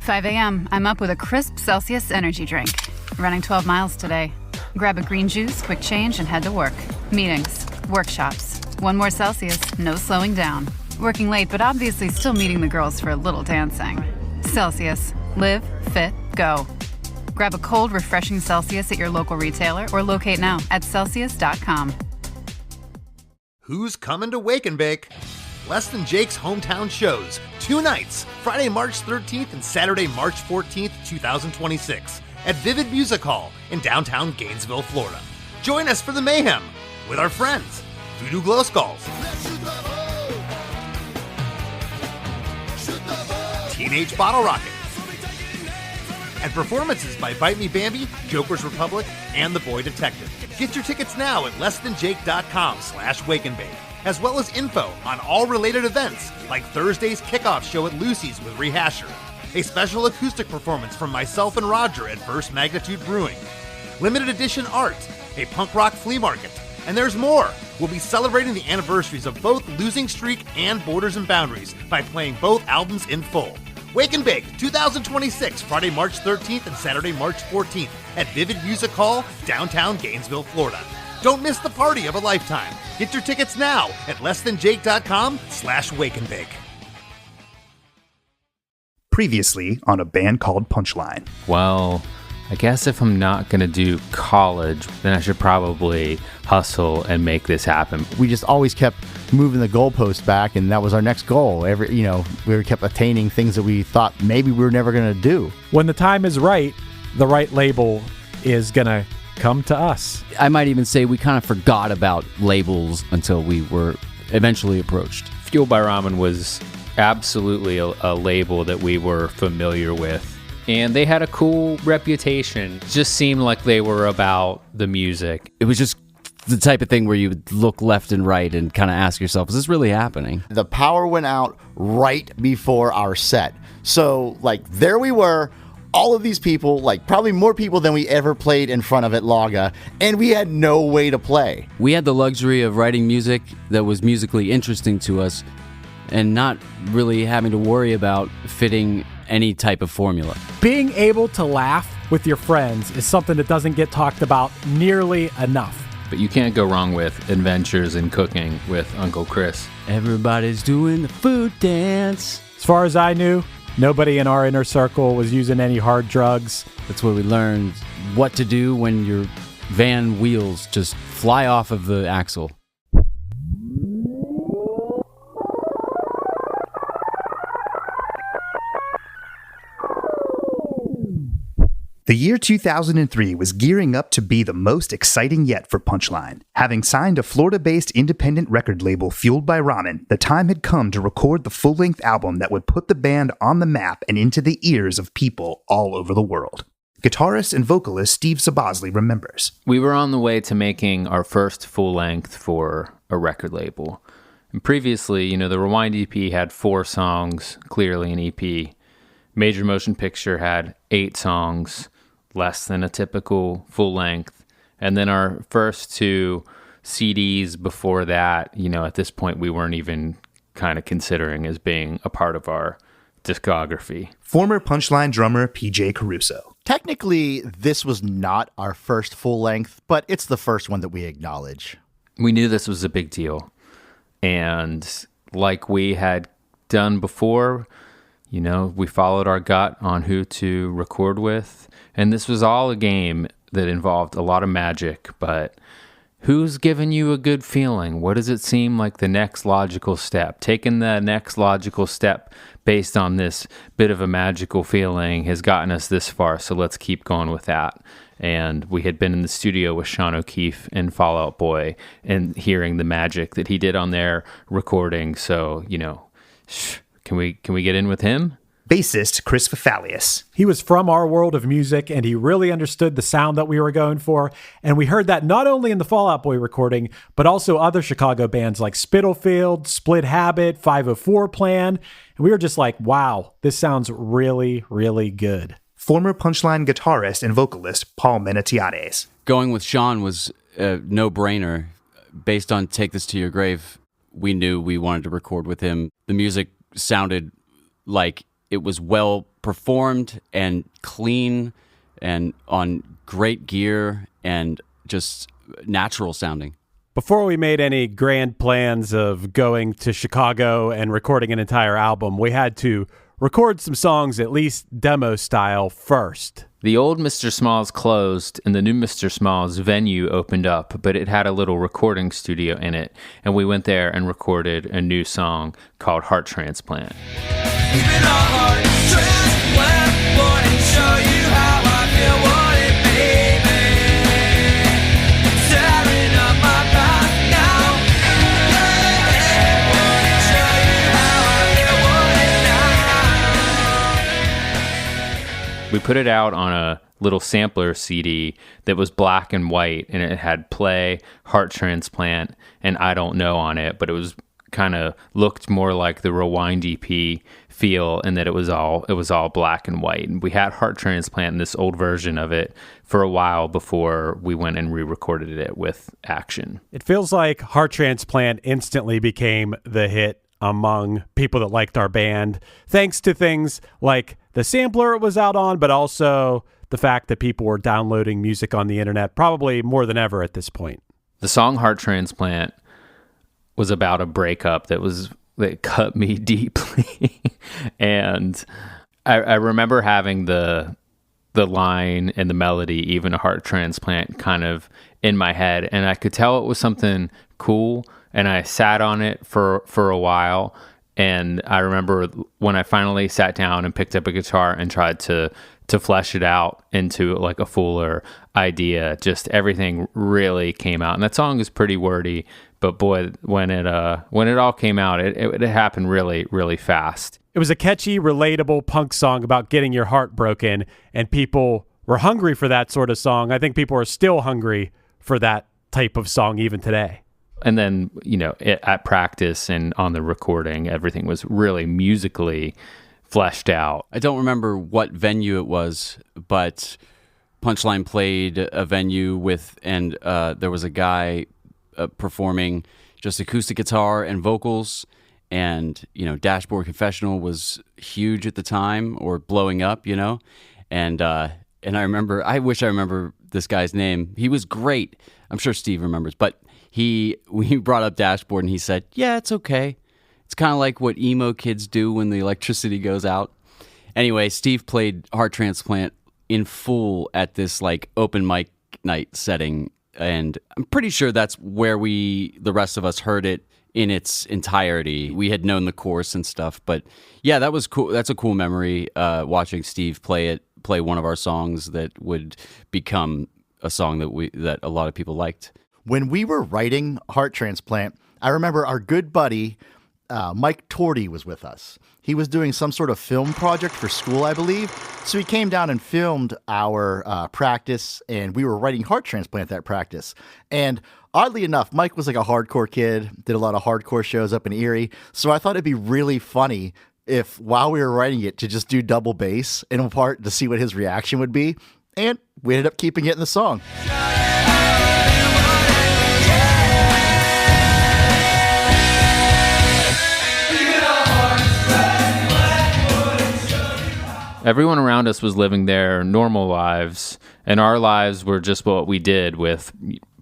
5 a.m. I'm up with a crisp Celsius energy drink. Running 12 miles today. Grab a green juice, quick change, and head to work. Meetings, workshops. One more Celsius, no slowing down. Working late, but obviously still meeting the girls for a little dancing. Celsius. Live, fit, go. Grab a cold, refreshing Celsius at your local retailer or locate now at Celsius.com. Who's coming to Wake and Bake? Less Than Jake's hometown shows. 2 nights, Friday, March 13th and Saturday, March 14th, 2026, at Vivid Music Hall in downtown Gainesville, Florida. Join us for the mayhem with our friends, Voodoo Glow Skulls, Teenage Bottle Rockets, and performances by Bite Me Bambi, Joker's Republic, and The Boy Detective. Get your tickets now at lessthanjake.com/wakeandbake, as well as info on all related events, like Thursday's kickoff show at Lucy's with Rehasher, a special acoustic performance from myself and Roger at First Magnitude Brewing, limited edition art, a punk rock flea market, and there's more. We'll be celebrating the anniversaries of both Losing Streak and Borders and Boundaries by playing both albums in full. Wake and Bake 2026, Friday, March 13th and Saturday, March 14th at Vivid Music Hall, downtown Gainesville, Florida. Don't miss the party of a lifetime. Get your tickets now at lessthanjake.com/wakeandbake. Previously on a band called Punchline. Well, I guess if I'm not going to do college, then I should probably hustle and make this happen. We just always kept moving the goalpost back, and that was our next goal. We kept attaining things that we thought maybe we were never going to do. When the time is right, the right label is going to come to us. I might even say we kind of forgot about labels until we were eventually approached. Fueled by Ramen was absolutely a label that we were familiar with. And they had a cool reputation. It just seemed like they were about the music. It was just the type of thing where you would look left and right and kind of ask yourself, is this really happening? The power went out right before our set. So, there we were, all of these people, probably more people than we ever played in front of at Laga, and we had no way to play. We had the luxury of writing music that was musically interesting to us and not really having to worry about fitting any type of formula. Being able to laugh with your friends is something that doesn't get talked about nearly enough. But you can't go wrong with Adventures in Cooking with Uncle Chris. Everybody's doing the food dance. As far as I knew, nobody in our inner circle was using any hard drugs. That's where we learned what to do when your van wheels just fly off of the axle. The year 2003 was gearing up to be the most exciting yet for Punchline. Having signed a Florida-based independent record label Fueled by Ramen, the time had come to record the full-length album that would put the band on the map and into the ears of people all over the world. Guitarist and vocalist Steve Sabosley remembers. We were on the way to making our first full-length for a record label. And previously, the Rewind EP had 4 songs, clearly an EP. Major Motion Picture had 8 songs, less than a typical full length. And then our first 2 CDs before that, at this point we weren't even kind of considering as being a part of our discography. Former Punchline drummer PJ Caruso. Technically, this was not our first full length, but it's the first one that we acknowledge. We knew this was a big deal. And like we had done before, we followed our gut on who to record with. And this was all a game that involved a lot of magic, but who's giving you a good feeling? What does it seem like the next logical step? Taking the next logical step based on this bit of a magical feeling has gotten us this far, so let's keep going with that. And we had been in the studio with Sean O'Keefe and Fall Out Boy and hearing the magic that he did on their recording. So, can we get in with him? Bassist Chris Fafalius. He was from our world of music, and he really understood the sound that we were going for. And we heard that not only in the Fall Out Boy recording, but also other Chicago bands like Spitalfield, Split Habit, 504 Plan. And we were just like, wow, this sounds really, really good. Former Punchline guitarist and vocalist Paul Menatiades. Going with Sean was a no-brainer. Based on Take This to Your Grave, we knew we wanted to record with him. The music sounded like it was well performed and clean and on great gear and just natural sounding. Before we made any grand plans of going to Chicago and recording an entire album, we had to record some songs, at least demo style, first. The old Mr. Smalls closed and the new Mr. Smalls venue opened up, but it had a little recording studio in it, and we went there and recorded a new song called Heart Transplant. We put it out on a little sampler CD that was black and white, and it had Play, Heart Transplant, and I Don't Know on it, but it was kind of looked more like the Rewind EP feel, and that it was all black and white. And we had Heart Transplant in this old version of it for a while before we went and re-recorded it with Action. It feels like Heart Transplant instantly became the hit among people that liked our band, thanks to things like the sampler it was out on, but also the fact that people were downloading music on the internet probably more than ever at this point. The song Heart Transplant was about a breakup that cut me deeply. And I remember having the line and the melody, even a Heart Transplant, kind of in my head, and I could tell it was something cool, and I sat on it for a while. And I remember when I finally sat down and picked up a guitar and tried to flesh it out into like a fuller idea, just everything really came out. And that song is pretty wordy, but boy, when it all came out, it happened really, really fast. It was a catchy, relatable punk song about getting your heart broken, and people were hungry for that sort of song. I think people are still hungry for that type of song even today. And then, at practice and on the recording, everything was really musically fleshed out. I don't remember what venue it was, but Punchline played a venue and there was a guy performing just acoustic guitar and vocals, and, Dashboard Confessional was huge at the time, or blowing up, and I wish I remember this guy's name. He was great. I'm sure Steve remembers, but we brought up Dashboard and he said, yeah, it's okay. It's kind of like what emo kids do when the electricity goes out. Anyway, Steve played Heart Transplant in full at this like open mic night setting. And I'm pretty sure that's where the rest of us heard it in its entirety. We had known the chorus and stuff, but yeah, that was cool. That's a cool memory, watching Steve play one of our songs that would become a song that a lot of people liked. When we were writing Heart Transplant, I remember our good buddy, Mike Torty, was with us. He was doing some sort of film project for school, I believe. So he came down and filmed our practice, and we were writing Heart Transplant that practice. And oddly enough, Mike was like a hardcore kid, did a lot of hardcore shows up in Erie. So I thought it'd be really funny if, while we were writing it, to just do double bass in a part to see what his reaction would be. And we ended up keeping it in the song. Everyone around us was living their normal lives, and our lives were just what we did, with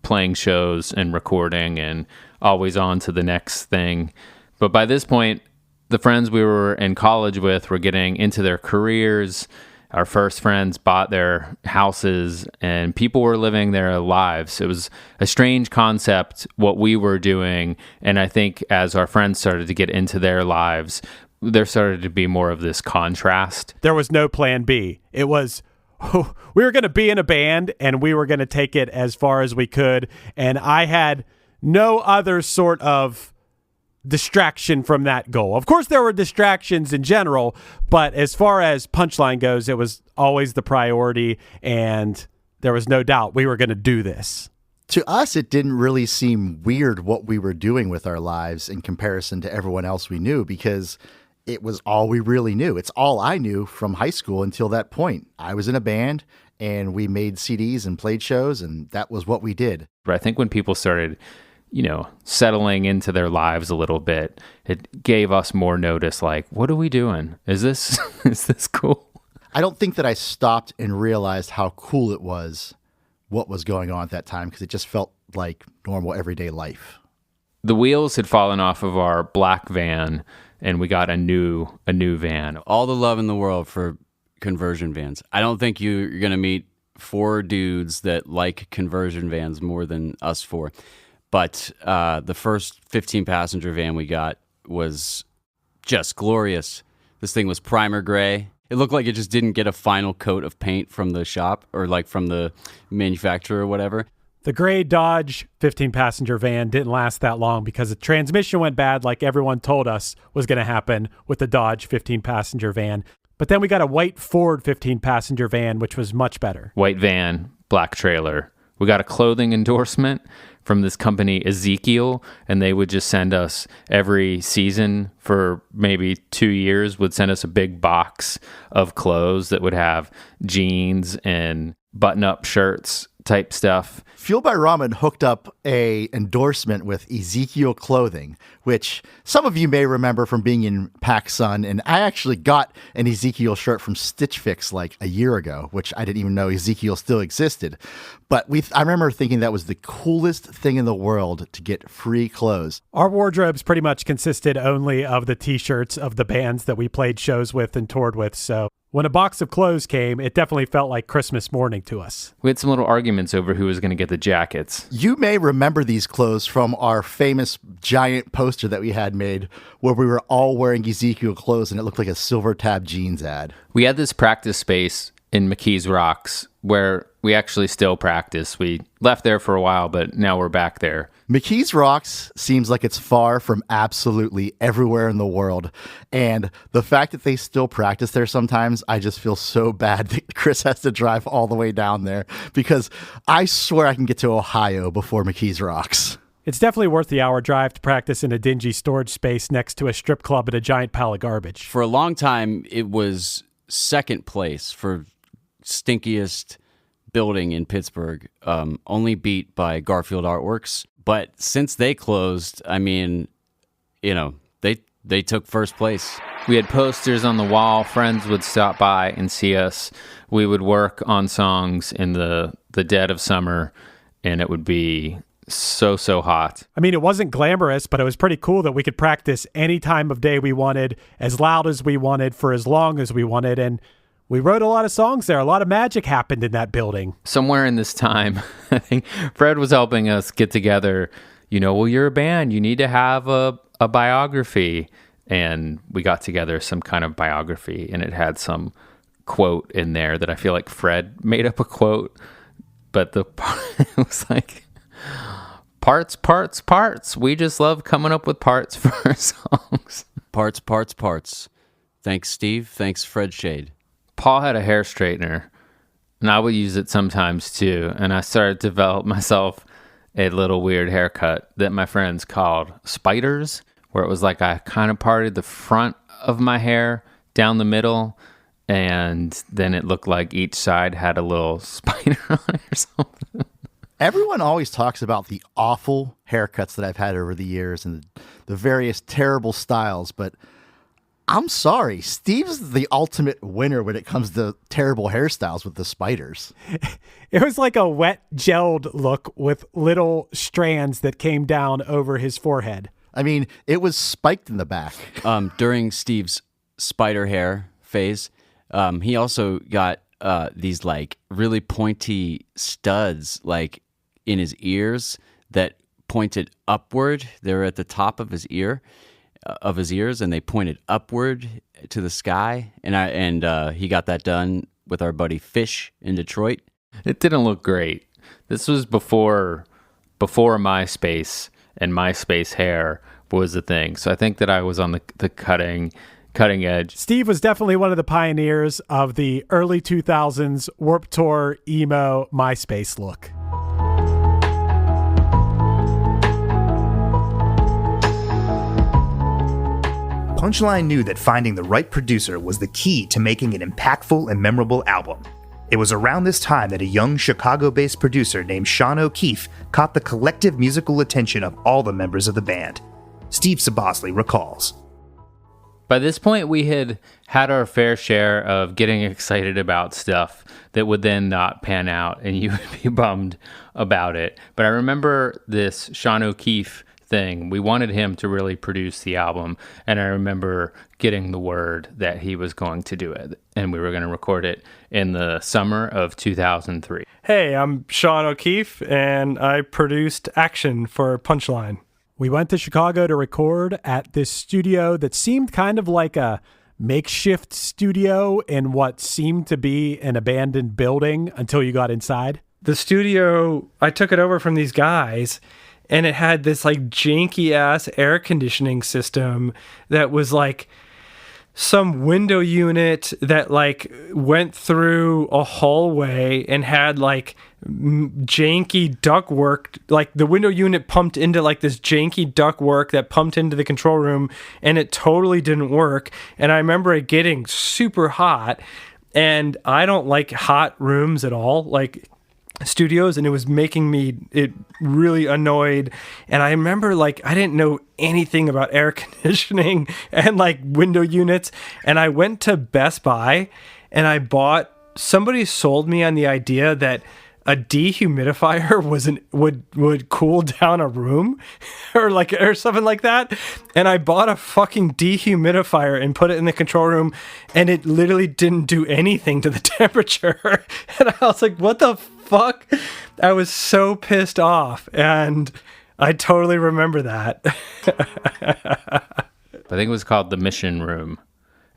playing shows and recording and always on to the next thing. But by this point, the friends we were in college with were getting into their careers. Our first friends bought their houses, and people were living their lives. It was a strange concept, what we were doing. And I think as our friends started to get into their lives, there started to be more of this contrast. There was no plan B. It was, we were going to be in a band, and we were going to take it as far as we could. And I had no other sort of distraction from that goal. Of course, there were distractions in general, but as far as Punchline goes, it was always the priority, and there was no doubt we were going to do this. To us, it didn't really seem weird what we were doing with our lives in comparison to everyone else we knew, because it was all we really knew. It's all I knew from high school until that point. I was in a band, and we made CDs and played shows, and that was what we did. But I think when people started settling into their lives a little bit, it gave us more notice. Like, what are we doing? Is this cool? I don't think that I stopped and realized how cool it was, what was going on at that time, because it just felt like normal everyday life. The wheels had fallen off of our black van, and we got a new van. All the love in the world for conversion vans. I don't think you're going to meet 4 dudes that like conversion vans more than us 4. But the first 15-passenger van we got was just glorious. This thing was primer gray. It looked like it just didn't get a final coat of paint from the shop or like from the manufacturer or whatever. The gray Dodge 15-passenger van didn't last that long because the transmission went bad like everyone told us was going to happen with the Dodge 15-passenger van. But then we got a white Ford 15-passenger van, which was much better. White van, black trailer. We got a clothing endorsement from this company, Ezekiel, and they would just send us every season for maybe 2 years, would send us a big box of clothes that would have jeans and button-up shirts type stuff. Fueled by Ramen hooked up a endorsement with Ezekiel Clothing, which some of you may remember from being in PacSun, and I actually got an Ezekiel shirt from Stitch Fix like a year ago, which I didn't even know Ezekiel still existed. But I remember thinking that was the coolest thing in the world to get free clothes. Our wardrobes pretty much consisted only of the t-shirts of the bands that we played shows with and toured with, so when a box of clothes came, it definitely felt like Christmas morning to us. We had some little arguments over who was going to get the jackets. You may remember these clothes from our famous giant poster that we had made where we were all wearing Ezekiel clothes and it looked like a Silver Tab jeans ad. We had this practice space in McKees Rocks where we actually still practice. We left there for a while, but now we're back there. McKees Rocks seems like it's far from absolutely everywhere in the world. And the fact that they still practice there sometimes, I just feel so bad that Chris has to drive all the way down there because I swear I can get to Ohio before McKees Rocks. It's definitely worth the hour drive to practice in a dingy storage space next to a strip club and a giant pile of garbage. For a long time, it was second place for stinkiest building in Pittsburgh, only beat by Garfield Artworks. But since they closed, I mean, they took first place. We had posters on the wall. Friends would stop by and see us. We would work on songs in the dead of summer, and it would be so hot. I mean, it wasn't glamorous, but it was pretty cool that we could practice any time of day we wanted, as loud as we wanted, for as long as we wanted, and we wrote a lot of songs there. A lot of magic happened in that building. Somewhere in this time, I think Fred was helping us get together. Well, you're a band. You need to have a biography. And we got together some kind of biography, and it had some quote in there that I feel like Fred made up a quote. But it was like, parts, parts, parts. We just love coming up with parts for our songs. Parts, parts, parts. Thanks, Steve. Thanks, Fred Shade. Paul had a hair straightener, and I would use it sometimes too. And I started to develop myself a little weird haircut that my friends called spiders, where it was like I kind of parted the front of my hair down the middle, and then it looked like each side had a little spider on it or something. Everyone always talks about the awful haircuts that I've had over the years and the various terrible styles, but I'm sorry, Steve's the ultimate winner when it comes to terrible hairstyles with the spiders. It was like a wet gelled look with little strands that came down over his forehead. I mean, it was spiked in the back. During Steve's spider hair phase, he also got these like really pointy studs like in his ears that pointed upward. They were at the top of his ears, and they pointed upward to the sky. And he got that done with our buddy Fish in Detroit. It didn't look great. This was before MySpace, and MySpace hair was a thing. So I think that I was on the cutting edge. Steve was definitely one of the pioneers of the early 2000s Warped Tour emo MySpace look. Punchline knew that finding the right producer was the key to making an impactful and memorable album. It was around this time that a young Chicago-based producer named Sean O'Keefe caught the collective musical attention of all the members of the band. Steve Sabosley recalls. By this point, we had had our fair share of getting excited about stuff that would then not pan out, and you would be bummed about it. But I remember this Sean O'Keefe thing. We wanted him to really produce the album, and I remember getting the word that he was going to do it, and we were going to record it in the summer of 2003. Hey, I'm Sean O'Keefe, and I produced Action for Punchline. We went to Chicago to record at this studio that seemed kind of like a makeshift studio in what seemed to be an abandoned building until you got inside. The studio, I took it over from these guys, and it had this like janky ass air conditioning system that was like some window unit that like went through a hallway and had like janky ductwork. Like the window unit pumped into like this janky ductwork that pumped into the control room, and it totally didn't work. And I remember it getting super hot, and I don't like hot rooms at all, like studios, and it was making me really annoyed. And I remember like I didn't know anything about air conditioning and like window units, and I went to Best Buy and I bought, somebody sold me on the idea that a dehumidifier would cool down a room or something like that. And I bought a fucking dehumidifier and put it in the control room, and it literally didn't do anything to the temperature. And I was like, what the fuck? I was so pissed off, and I totally remember that. I think it was called the Mission Room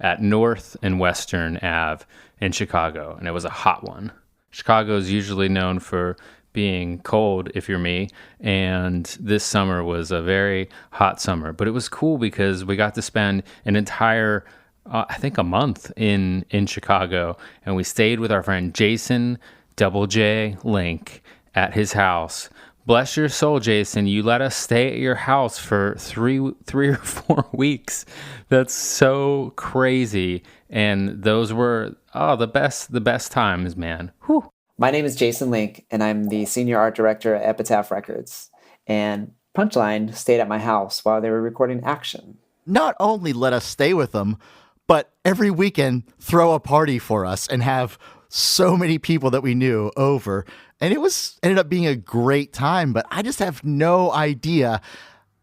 at North and Western Ave in Chicago, and it was a hot one. Chicago is usually known for being cold, if you're me, and this summer was a very hot summer. But it was cool because we got to spend an entire, I think a month in Chicago, and we stayed with our friend Jason Double J Link at his house. Bless your soul, Jason. You let us stay at your house for three or 4 weeks. That's so crazy. And those were the best times, man. Whew. My name is Jason Link, and I'm the senior art director at Epitaph Records. And Punchline stayed at my house while they were recording Action. Not only let us stay with them, but every weekend throw a party for us and have so many people that we knew over. And it ended up being a great time, but I just have no idea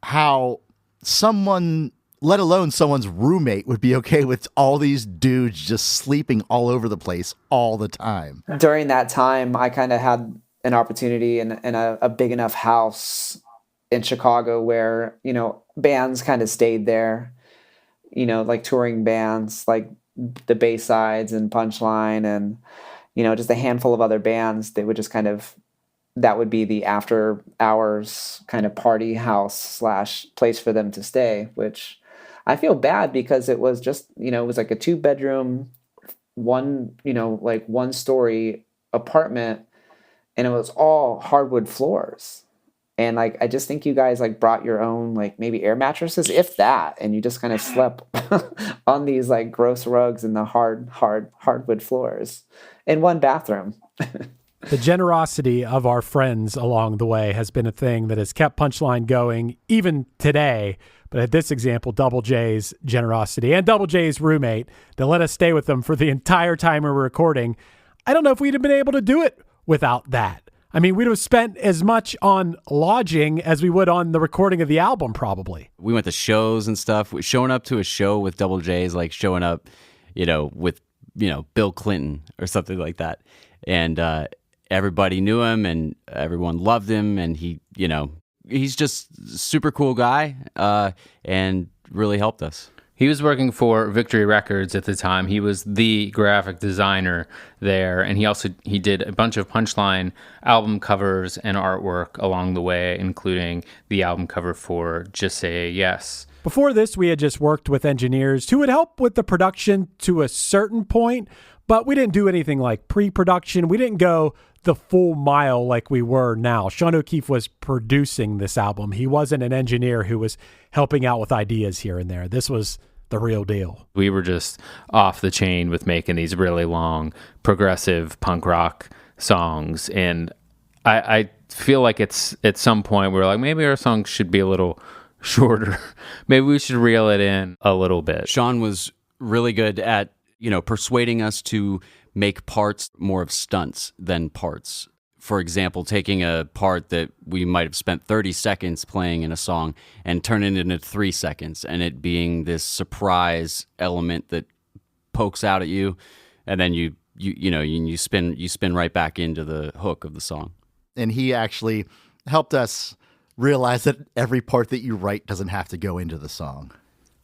how someone, let alone someone's roommate, would be okay with all these dudes just sleeping all over the place all the time. During that time, I kind of had an opportunity in a big enough house in Chicago where, you know, bands kind of stayed there, you know, like touring bands like the Baysides and Punchline and, you know, just a handful of other bands. They would just kind of, that would be the after hours kind of party house / place for them to stay, which I feel bad because it was just, you know, it was like a 2-bedroom, one story apartment, and it was all hardwood floors. And like, I just think you guys like brought your own, like maybe air mattresses, if that, and you just kind of slept on these like gross rugs and the hardwood floors in one bathroom. The generosity of our friends along the way has been a thing that has kept Punchline going even today. But at this example, Double J's generosity and Double J's roommate that let us stay with them for the entire time we were recording, I don't know if we'd have been able to do it without that. I mean, we'd have spent as much on lodging as we would on the recording of the album, probably. We went to shows and stuff. Showing up to a show with Double J's like showing up, you know, with, you know, Bill Clinton or something like that. And everybody knew him and everyone loved him. And he, you know, he's just a super cool guy and really helped us. He was working for Victory Records at the time. He was the graphic designer there, and he did a bunch of Punchline album covers and artwork along the way, including the album cover for Just Say Yes. Before this, we had just worked with engineers who would help with the production to a certain point, but we didn't do anything like pre-production. We didn't go the full mile like we were now. Sean O'Keefe was producing this album. He wasn't an engineer who was helping out with ideas here and there. This was the real deal. We were just off the chain with making these really long progressive punk rock songs. And I feel like it's at some point we were like, maybe our songs should be a little shorter. Maybe we should reel it in a little bit. Sean was really good at, persuading us to make parts more of stunts than parts. For example, taking a part that we might have spent 30 seconds playing in a song and turning it into 3 seconds, and it being this surprise element that pokes out at you, and then you spin right back into the hook of the song. And he actually helped us realize that every part that you write doesn't have to go into the song.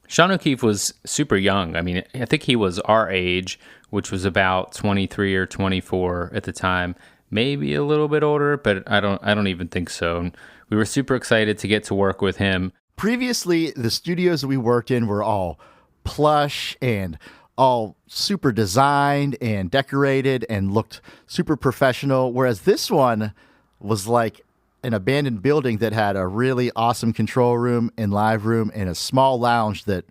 Sean O'Keefe was super young. I mean, I think he was our age, which was about 23 or 24 at the time. Maybe a little bit older, but I don't even think so. And we were super excited to get to work with him. Previously, the studios that we worked in were all plush and all super designed and decorated and looked super professional, whereas this one was like an abandoned building that had a really awesome control room and live room and a small lounge that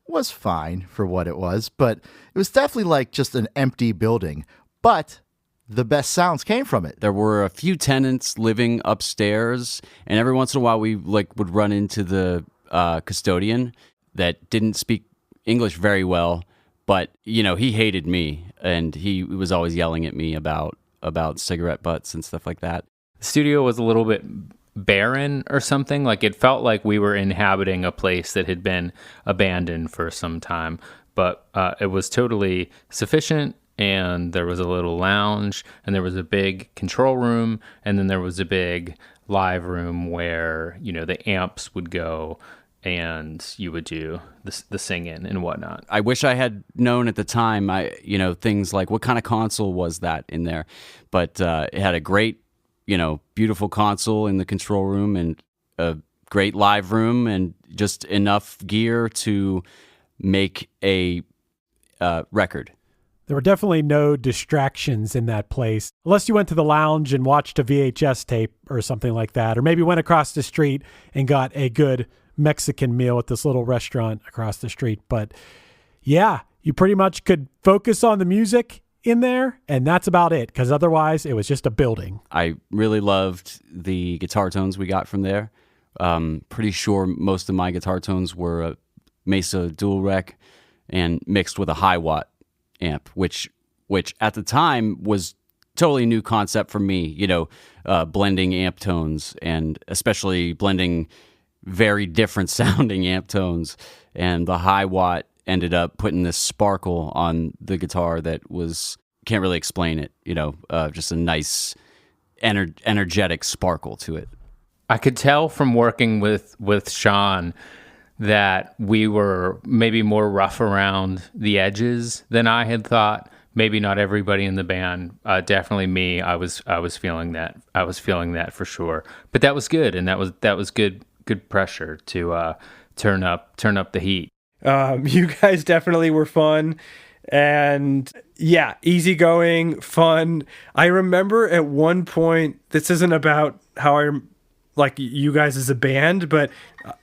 was fine for what it was, but it was definitely like just an empty building. But the best sounds came from it. There were a few tenants living upstairs, and every once in a while we would run into the custodian that didn't speak English very well, but he hated me, and he was always yelling at me about cigarette butts and stuff like that. The studio was a little bit barren or something. Like it felt like we were inhabiting a place that had been abandoned for some time, but it was totally sufficient. And there was a little lounge, and there was a big control room, and then there was a big live room where, the amps would go and you would do the singing and whatnot. I wish I had known at the time, things like what kind of console was that in there, but it had a great, beautiful console in the control room and a great live room and just enough gear to make a record. There were definitely no distractions in that place, unless you went to the lounge and watched a VHS tape or something like that, or maybe went across the street and got a good Mexican meal at this little restaurant across the street. But yeah, you pretty much could focus on the music in there, and that's about it, because otherwise it was just a building. I really loved the guitar tones we got from there. Pretty sure most of my guitar tones were a Mesa dual rec and mixed with a high watt amp, which at the time was totally new concept for me, blending amp tones and especially blending very different sounding amp tones. And the high watt ended up putting this sparkle on the guitar that was, can't really explain it, just a nice energetic sparkle to it. I could tell from working with Sean that we were maybe more rough around the edges than I had thought. Maybe not everybody in the band, definitely me. I was feeling that. I was feeling that for sure. But that was good, and that was good pressure to turn up the heat. You guys definitely were fun, and yeah, easygoing, fun. I remember at one point, this isn't about how I like you guys as a band, but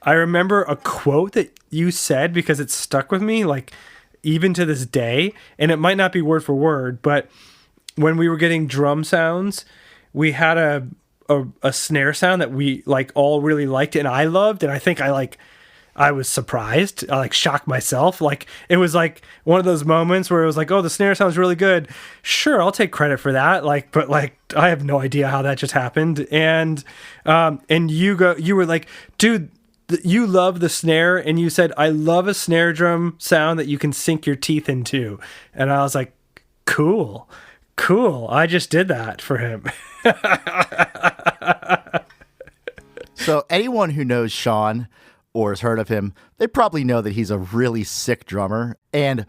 I remember a quote that you said because it stuck with me, like even to this day, and it might not be word for word, but when we were getting drum sounds, we had a snare sound that we like all really liked and I loved, and I think I was surprised. I shocked myself. It was one of those moments where it was like, oh, the snare sounds really good. Sure, I'll take credit for that. But I have no idea how that just happened. And you were like, dude, you love the snare, and you said, I love a snare drum sound that you can sink your teeth into. And I was like, cool. I just did that for him. So anyone who knows Sean or has heard of him, they probably know that he's a really sick drummer. And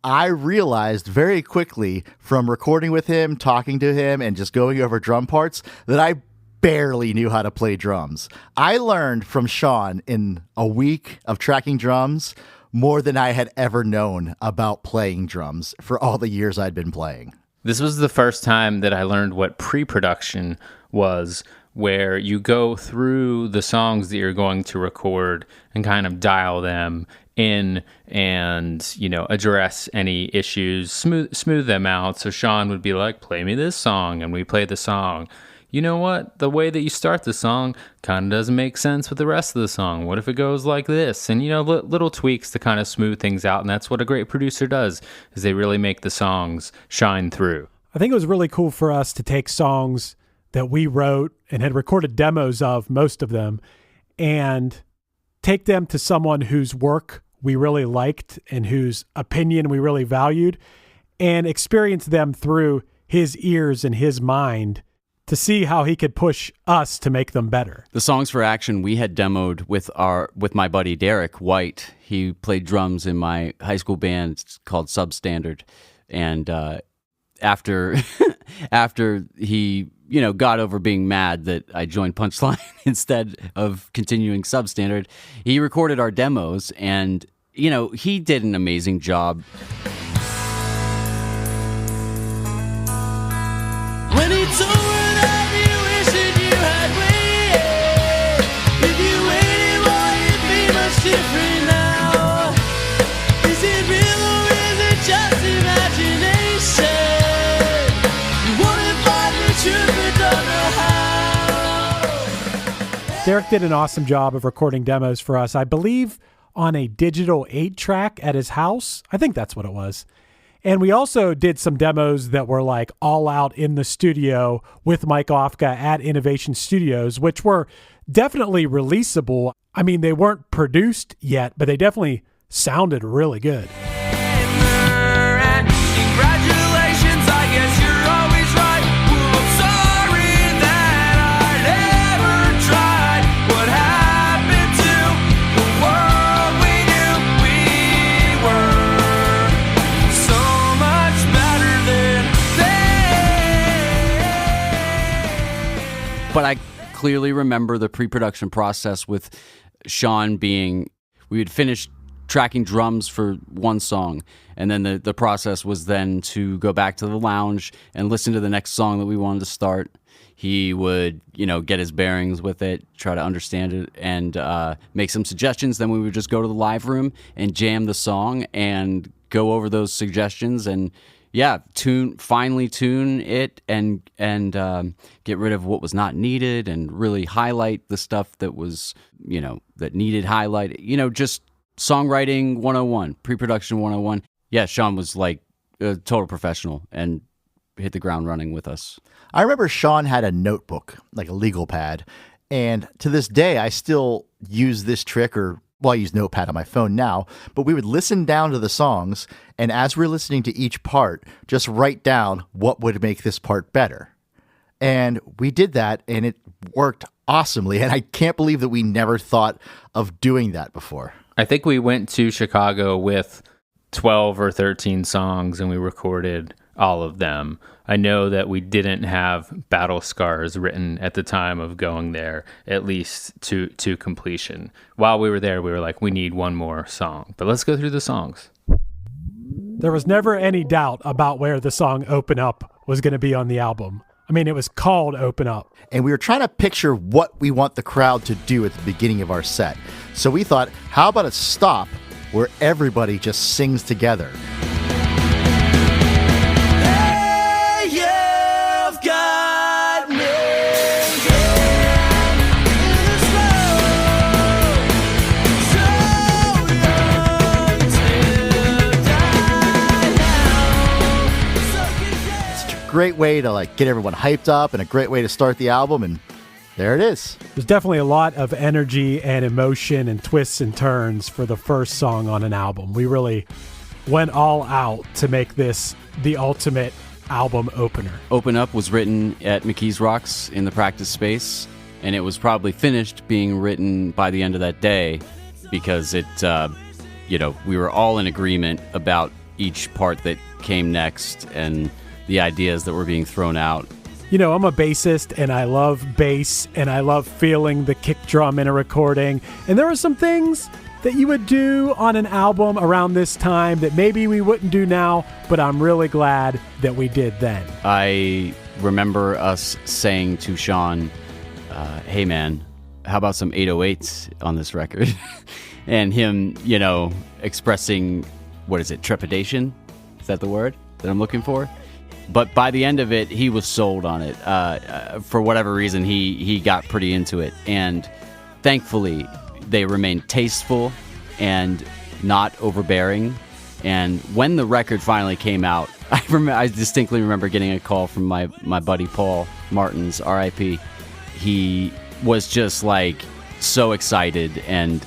I realized very quickly from recording with him, talking to him, and just going over drum parts that I barely knew how to play drums. I learned from Sean in a week of tracking drums more than I had ever known about playing drums for all the years I'd been playing. This was the first time that I learned what pre-production was, where you go through the songs that you're going to record and kind of dial them in and, you know, address any issues, smooth them out. So Sean would be like, play me this song, and we play the song. You know what? The way that you start the song kind of doesn't make sense with the rest of the song. What if it goes like this? And, you know, little tweaks to kind of smooth things out. And that's what a great producer does, is they really make the songs shine through. I think it was really cool for us to take songs that we wrote and had recorded demos of, most of them, and take them to someone whose work we really liked and whose opinion we really valued, and experience them through his ears and his mind to see how he could push us to make them better. The Songs for Action we had demoed with my buddy Derek White. He played drums in my high school band called Substandard, and after he, you know, got over being mad that I joined Punchline instead of continuing Substandard, he recorded our demos, and, you know, he did an amazing job. When it's over, I'll be wishing you had waited. If you waited, why it be much different now? Is it real or is it just imagination? You wanna find the truth but don't know how. Derek did an awesome job of recording demos for us, I believe on a digital 8-track at his house. I think that's what it was. And we also did some demos that were like all out in the studio with Mike Ofka at Innovation Studios, which were definitely releasable. I mean, they weren't produced yet, but they definitely sounded really good. Congratulations, I guess you're always right. Well, I'm sorry that I never tried. What happened to the world we knew we were? So much better than they. But I clearly remember the pre-production process with Sean being, we had finished tracking drums for one song, and then the process was then to go back to the lounge and listen to the next song that we wanted to start. He would, you know, get his bearings with it, try to understand it, and make some suggestions. Then we would just go to the live room and jam the song and go over those suggestions and, yeah, finally tune it and get rid of what was not needed and really highlight the stuff that was, you know, that needed highlight. You know, just songwriting 101, pre-production 101. Yeah, Sean was like a total professional and hit the ground running with us. I remember Sean had a notebook, like a legal pad, and to this day, I still use this trick, or, well, I use Notepad on my phone now, but we would listen down to the songs, and as we're listening to each part, just write down what would make this part better. And we did that, and it worked awesomely, and I can't believe that we never thought of doing that before. I think we went to Chicago with 12 or 13 songs, and we recorded all of them. I know that we didn't have Battle Scars written at the time of going there, at least to completion. While we were there, we were like, we need one more song, but let's go through the songs. There was never any doubt about where the song Open Up was going to be on the album. I mean, it was called Open Up. And we were trying to picture what we want the crowd to do at the beginning of our set. So we thought, how about a stop where everybody just sings together? Hey, you've got me again in this road, so young to die now. It's a great way to like get everyone hyped up and a great way to start the album, and there it is. There's definitely a lot of energy and emotion and twists and turns for the first song on an album. We really went all out to make this the ultimate album opener. Open Up was written at McKee's Rocks in the practice space, and it was probably finished being written by the end of that day because it, you know, we were all in agreement about each part that came next and the ideas that were being thrown out. You know, I'm a bassist, and I love bass, and I love feeling the kick drum in a recording. And there are some things that you would do on an album around this time that maybe we wouldn't do now, but I'm really glad that we did then. I remember us saying to Sean, hey man, how about some 808s on this record? and him, expressing, what is it, trepidation? Is that the word that I'm looking for? But by the end of it, he was sold on it. For whatever reason, he got pretty into it. And thankfully, they remained tasteful and not overbearing. And when the record finally came out, I distinctly remember getting a call from my buddy Paul Martins, R.I.P. He was just like so excited and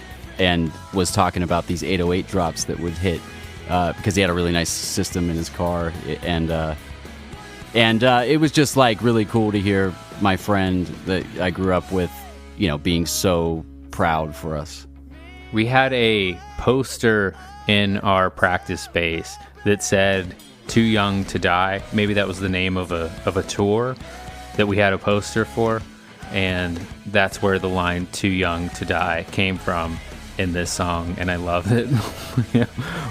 was talking about these 808 drops that would hit because he had a really nice system in his car. And it was just like really cool to hear my friend that I grew up with, being so proud for us. We had a poster in our practice space that said "Too Young to Die." Maybe that was the name of a tour that we had a poster for, and that's where the line "Too Young to Die" came from in this song, and I love it.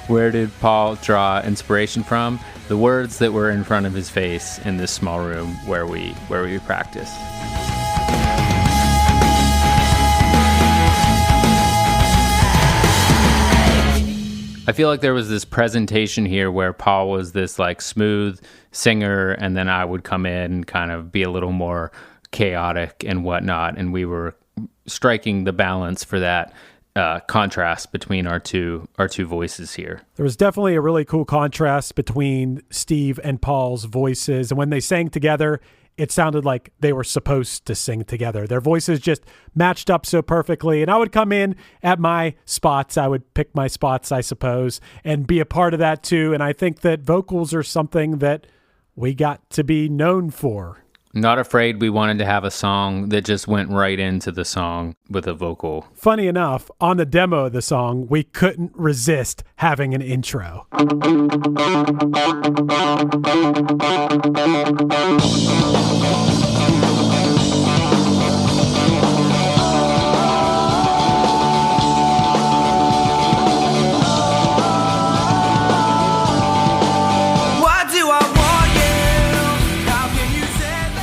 Where did Paul draw inspiration from? The words that were in front of his face in this small room where we practice. I feel like there was this presentation here where Paul was this like smooth singer, and then I would come in and kind of be a little more chaotic and whatnot, and we were striking the balance for that contrast between our two voices here. There was definitely a really cool contrast between Steve and Paul's voices, and when they sang together, it sounded like they were supposed to sing together. Their voices just matched up so perfectly, and I would come in at my spots. I would pick my spots, I suppose, and be a part of that too, and I think that vocals are something that we got to be known for. Not Afraid, we wanted to have a song that just went right into the song with a vocal. Funny enough, on the demo of the song, we couldn't resist having an intro.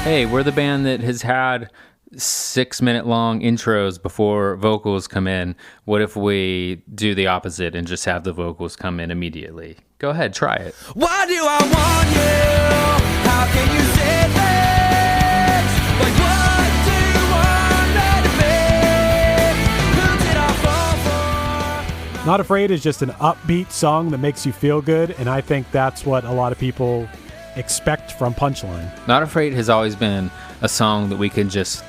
Hey, we're the band that has had 6-minute long intros before vocals come in. What if we do the opposite and just have the vocals come in immediately? Go ahead, try it. Why do I want you? How can you say things? Like what do you want me to be? Who did I fall for? Not Afraid is just an upbeat song that makes you feel good, and I think that's what a lot of people expect from Punchline. Not Afraid has always been a song that we can just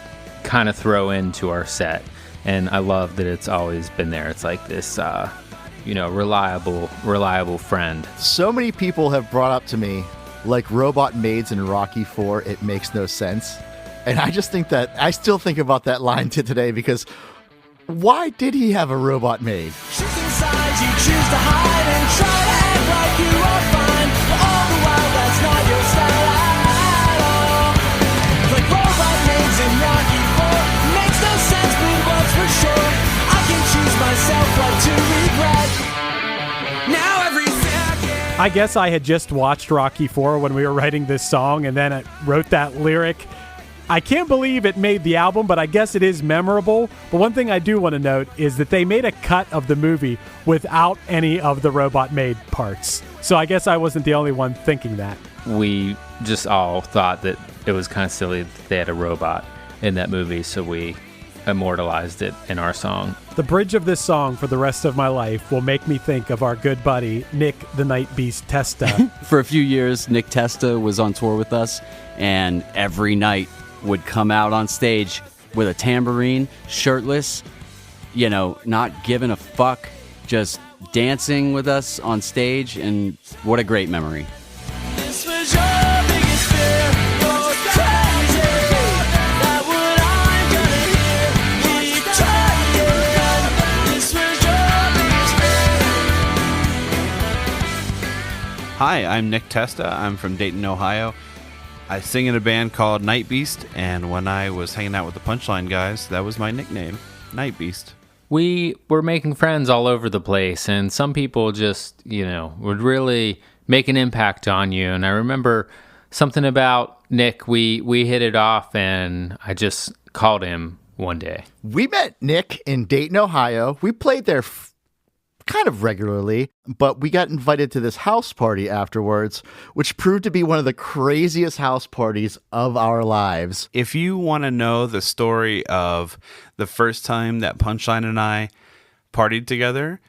kind of throw into our set, and I love that it's always been there. It's like this reliable friend. So many people have brought up to me, like robot maids in Rocky IV, it makes no sense. And I just think that, I still think about that line to today, because why did he have a robot maid? She's inside, you choose to hide and try to act like you are fine. But all the while, that's not your style at all. Like robot maids in Rocky IV, makes no sense, but what's for sure, I can choose myself what to regret. Now every second. I guess I had just watched Rocky IV when we were writing this song, and then I wrote that lyric. I can't believe it made the album, but I guess it is memorable. But one thing I do want to note is that they made a cut of the movie without any of the robot maid parts. So I guess I wasn't the only one thinking that. We just all thought that it was kind of silly that they had a robot in that movie, so we immortalized it in our song. The bridge of this song for the rest of my life will make me think of our good buddy, Nick the Night Beast Testa. For a few years, Nick Testa was on tour with us, and every night would come out on stage with a tambourine, shirtless, not giving a fuck, just dancing with us on stage, and what a great memory. This was your biggest fear. You're crazy. That what I'm gonna hear. Keep trying. This was your biggest fear. Hi, I'm Nick Testa. I'm from Dayton, Ohio. I sing in a band called Night Beast, and when I was hanging out with the Punchline guys, that was my nickname, Night Beast. We were making friends all over the place, and some people just, would really make an impact on you. And I remember something about Nick, we hit it off, and I just called him one day. We met Nick in Dayton, Ohio. We played there kind of regularly, but we got invited to this house party afterwards, which proved to be one of the craziest house parties of our lives. If you want to know the story of the first time that Punchline and I partied together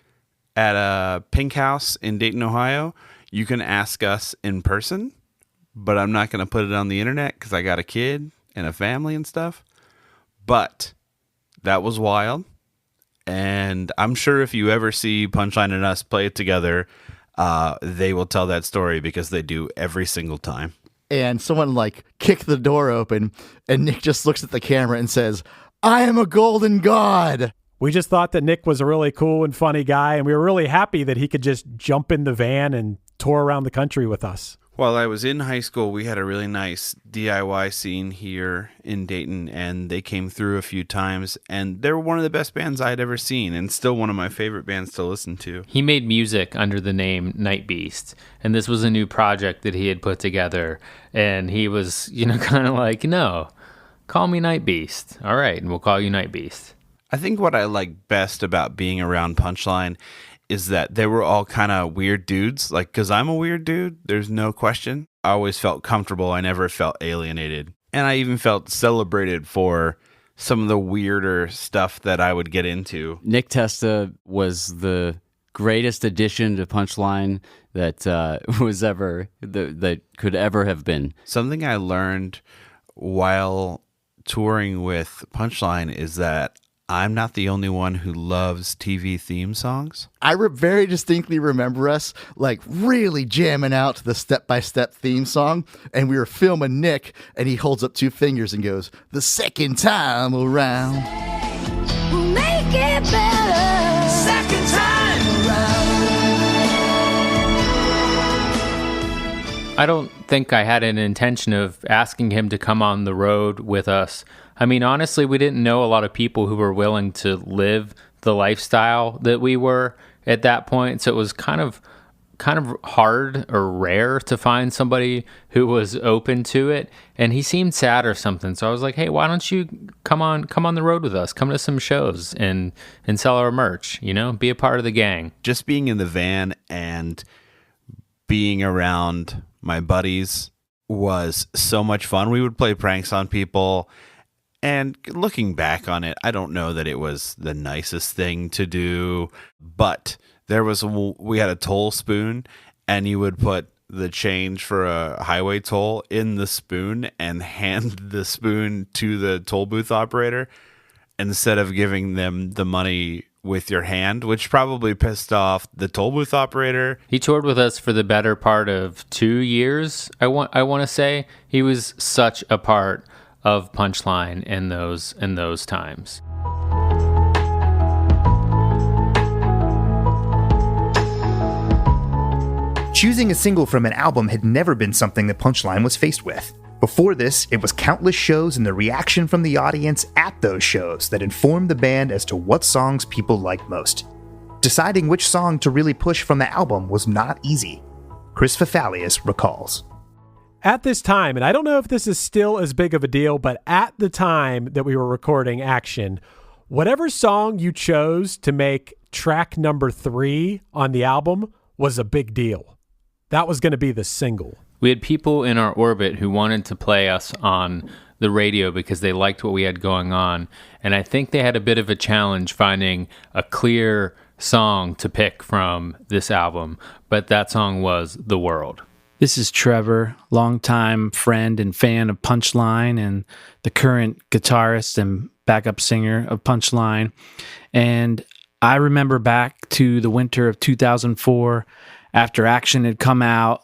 at a pink house in Dayton, Ohio, you can ask us in person, but I'm not going to put it on the internet because I got a kid and a family and stuff. But that was wild. And I'm sure if you ever see Punchline and us play it together, they will tell that story because they do every single time. And someone like kicked the door open and Nick just looks at the camera and says, "I am a golden god." We just thought that Nick was a really cool and funny guy, and we were really happy that he could just jump in the van and tour around the country with us. While I was in high school, we had a really nice DIY scene here in Dayton, and they came through a few times, and they were one of the best bands I'd ever seen, and still one of my favorite bands to listen to. He made music under the name Night Beast, and this was a new project that he had put together, and he was, kind of like, no, call me Night Beast. All right, and we'll call you Night Beast. I think what I like best about being around Punchline is that they were all kind of weird dudes. Like, because I'm a weird dude, there's no question. I always felt comfortable. I never felt alienated. And I even felt celebrated for some of the weirder stuff that I would get into. Nick Testa was the greatest addition to Punchline that that could ever have been. Something I learned while touring with Punchline is that I'm not the only one who loves TV theme songs. I very distinctly remember us like really jamming out to the step-by-step theme song, and we were filming Nick, and he holds up 2 fingers and goes, "The second time around. We'll make it better. Second time around." I don't think I had an intention of asking him to come on the road with us. I mean, honestly, we didn't know a lot of people who were willing to live the lifestyle that we were at that point. So it was kind of hard or rare to find somebody who was open to it. And he seemed sad or something. So I was like, hey, why don't you come on the road with us? Come to some shows and sell our merch, be a part of the gang. Just being in the van and being around my buddies was so much fun. We would play pranks on people. And looking back on it, I don't know that it was the nicest thing to do, but we had a toll spoon, and you would put the change for a highway toll in the spoon and hand the spoon to the toll booth operator instead of giving them the money with your hand, which probably pissed off the toll booth operator. He toured with us for the better part of 2 years. I want to say he was such a part of Punchline in those times. Choosing a single from an album had never been something that Punchline was faced with. Before this, it was countless shows and the reaction from the audience at those shows that informed the band as to what songs people liked most. Deciding which song to really push from the album was not easy. Chris Fafalius recalls. At this time, and I don't know if this is still as big of a deal, but at the time that we were recording Action, whatever song you chose to make track number 3 on the album was a big deal. That was going to be the single. We had people in our orbit who wanted to play us on the radio because they liked what we had going on. And I think they had a bit of a challenge finding a clear song to pick from this album. But that song was The World. This is Trevor, longtime friend and fan of Punchline and the current guitarist and backup singer of Punchline. And I remember back to the winter of 2004 after Action had come out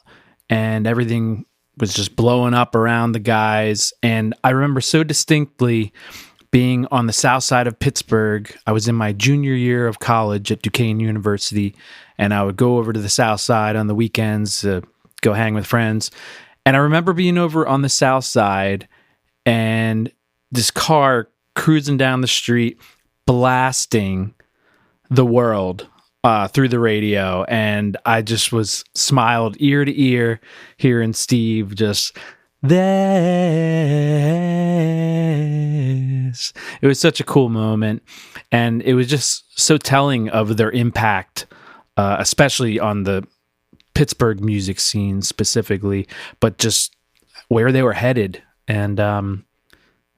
and everything was just blowing up around the guys. And I remember so distinctly being on the south side of Pittsburgh. I was in my junior year of college at Duquesne University, and I would go over to the south side on the weekends, go hang with friends. And I remember being over on the south side and this car cruising down the street blasting The World through the radio, and I just was smiled ear to ear hearing Steve just, "This eyes. It was such a cool moment, and it was just so telling of their impact, especially on the Pittsburgh music scene specifically, but just where they were headed, and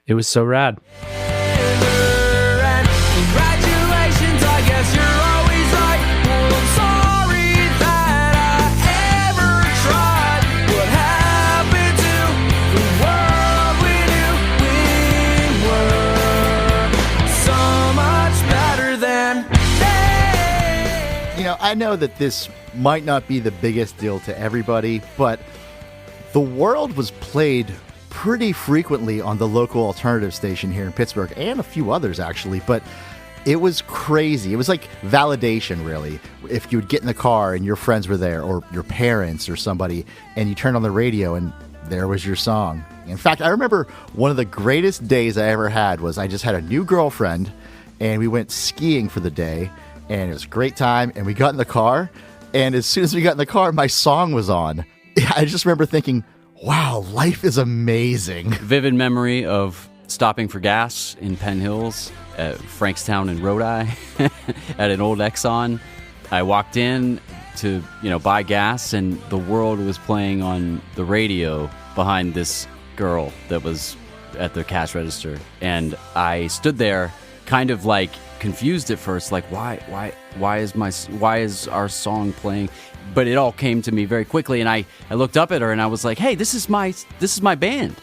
it was so rad. Congratulations, I guess you're always right. Well, I'm sorry that I ever tried. What happened to the world we knew? We were so much better than they. You know, I know that this might not be the biggest deal to everybody, but The World was played pretty frequently on the local alternative station here in Pittsburgh, and a few others actually, but it was crazy. It was like validation, really. If you would get in the car and your friends were there, or your parents or somebody, and you turned on the radio and there was your song. In fact, I remember one of the greatest days I ever had was I just had a new girlfriend, and we went skiing for the day, and it was a great time, and we got in the car, and as soon as we got in the car, my song was on. I just remember thinking, wow, life is amazing. Vivid memory of stopping for gas in Penn Hills, at Frankstown in Rodi, at an old Exxon. I walked in to, buy gas, and The World was playing on the radio behind this girl that was at the cash register. And I stood there kind of like confused at first, like why is our song playing? But it all came to me very quickly, and I looked up at her and I was like, hey, this is my band.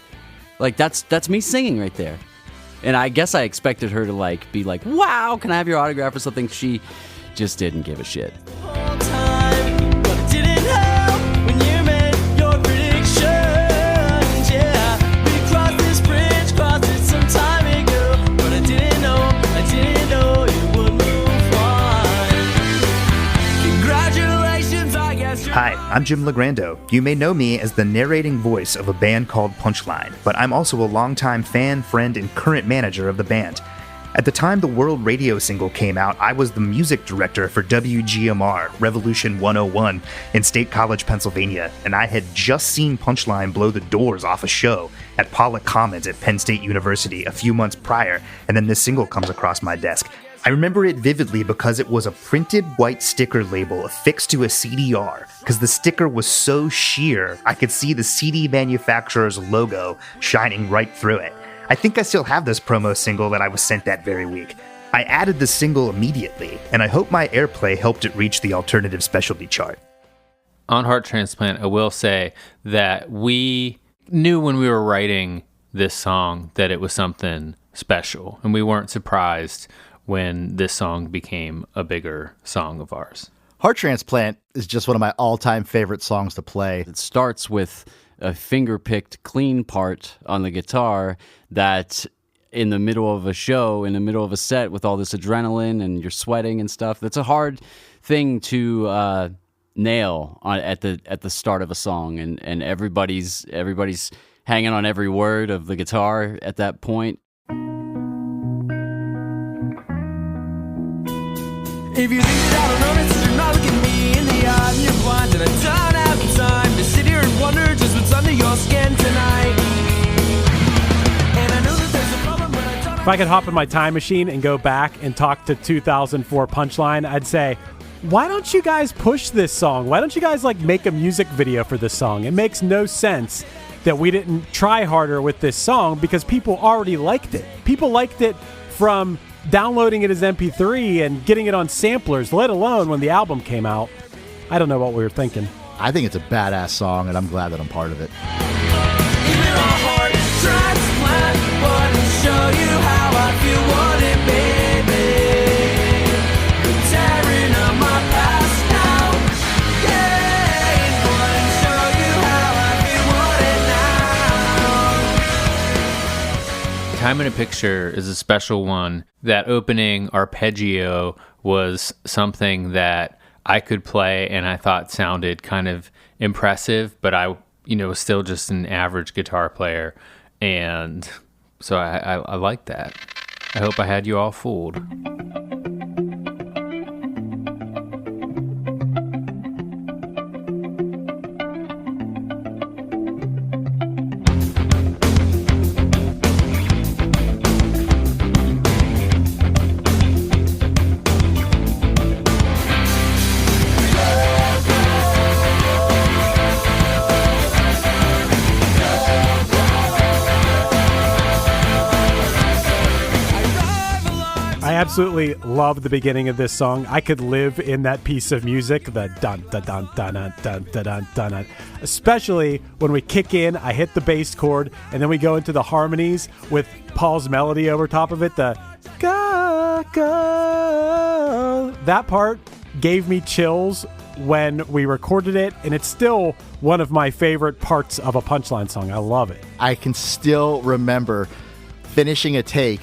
Like that's me singing right there. And I guess I expected her to be like, wow, can I have your autograph or something? She just didn't give a shit. Hi, I'm Jim Legrando. You may know me as the narrating voice of a band called Punchline, but I'm also a longtime fan, friend, and current manager of the band. At the time the World Radio single came out, I was the music director for WGMR, Revolution 101, in State College, Pennsylvania, and I had just seen Punchline blow the doors off a show at Pollock Commons at Penn State University a few months prior, and then this single comes across my desk. I remember it vividly because it was a printed white sticker label affixed to a CDR, because the sticker was so sheer I could see the CD manufacturer's logo shining right through it. I think I still have this promo single that I was sent that very week. I added the single immediately, and I hope my airplay helped it reach the alternative specialty chart. On Heart Transplant, I will say that we knew when we were writing this song that it was something special, and we weren't surprised when this song became a bigger song of ours. Heart Transplant is just one of my all-time favorite songs to play. It starts with a finger-picked clean part on the guitar that in the middle of a show, in the middle of a set with all this adrenaline and you're sweating and stuff, that's a hard thing to nail at the start of a song, and everybody's hanging on every word of the guitar at that point. If you think that I don't notice, you're not looking me in the eye, and you're blind, and I don't have the time to sit here and wonder just what's under your skin tonight. And I know that there's a problem when I don't. If I could hop in my time machine and go back and talk to 2004 Punchline, I'd say, why don't you guys push this song? Why don't you guys make a music video for this song? It makes no sense that we didn't try harder with this song, because people already liked it. People liked it from downloading it as MP3 and getting it on samplers, let alone when the album came out. I don't know what we were thinking. I think it's a badass song, and I'm glad that I'm part of it. Even a heart transplant wouldn't show you how I feel, would it, baby? You're tearing up my past now. Yeah, it wouldn't show you how I feel, would it now? Time in a Picture is a special one. That opening arpeggio was something that I could play and I thought sounded kind of impressive, but I was still just an average guitar player, and so I like that. I hope I had you all fooled. absolutely love the beginning of this song. I could live in that piece of music, the dun dun dun dun dun dun dun dun dun dun. Especially when we kick in, I hit the bass chord, and then we go into the harmonies with Paul's melody over top of it. The go go. That part gave me chills when we recorded it, and it's still one of my favorite parts of a Punchline song. I love it. I can still remember finishing a take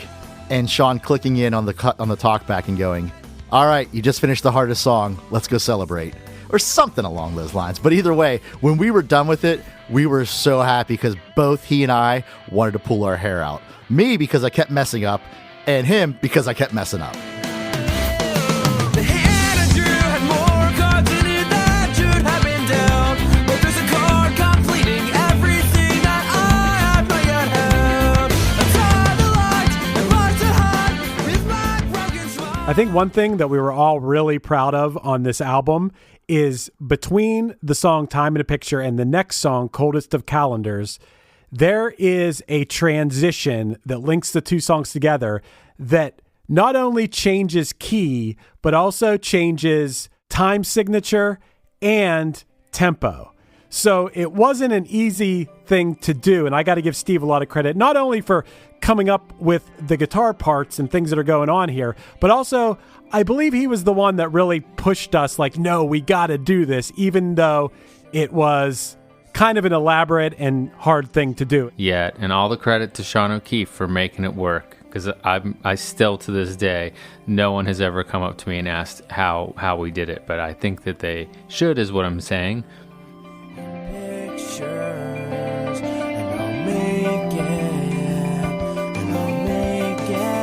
and Sean clicking in on the talkback and going, "All right, you just finished the hardest song. Let's go celebrate," or something along those lines. But either way, when we were done with it, we were so happy because both he and I wanted to pull our hair out. Me because I kept messing up, and him because I kept messing up. The hand I drew had more cards in it that should have been dealt. But there's a card completing everything that I have not yet held. Untie the lights and rise to hide with my broken smile. I think one thing that we were all really proud of on this album is between the song Time in a Picture and the next song, Coldest of Calendars, there is a transition that links the two songs together that not only changes key, but also changes time signature and tempo. So it wasn't an easy thing to do. And I got to give Steve a lot of credit, not only for coming up with the guitar parts and things that are going on here, but also I believe he was the one that really pushed us like, no, we got to do this, even though it was kind of an elaborate and hard thing to do. Yeah, and all the credit to Sean O'Keefe for making it work, because I still to this day, no one has ever come up to me and asked how we did it, but I think that they should, is what I'm saying. Pictures, and I'll make it, and I'll make it.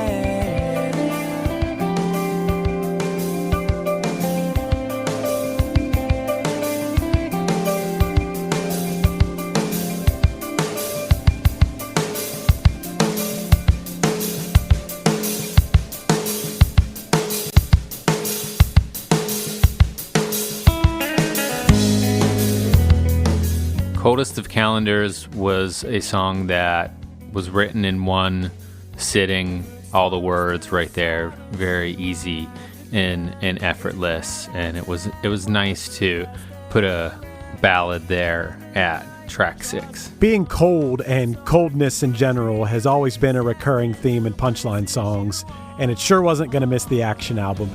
Coldest of Calendars was a song that was written in one sitting, all the words right there, very easy and effortless, and it was nice to put a ballad there at track 6. Being cold and coldness in general has always been a recurring theme in Punchline songs, and it sure wasn't going to miss the Action album.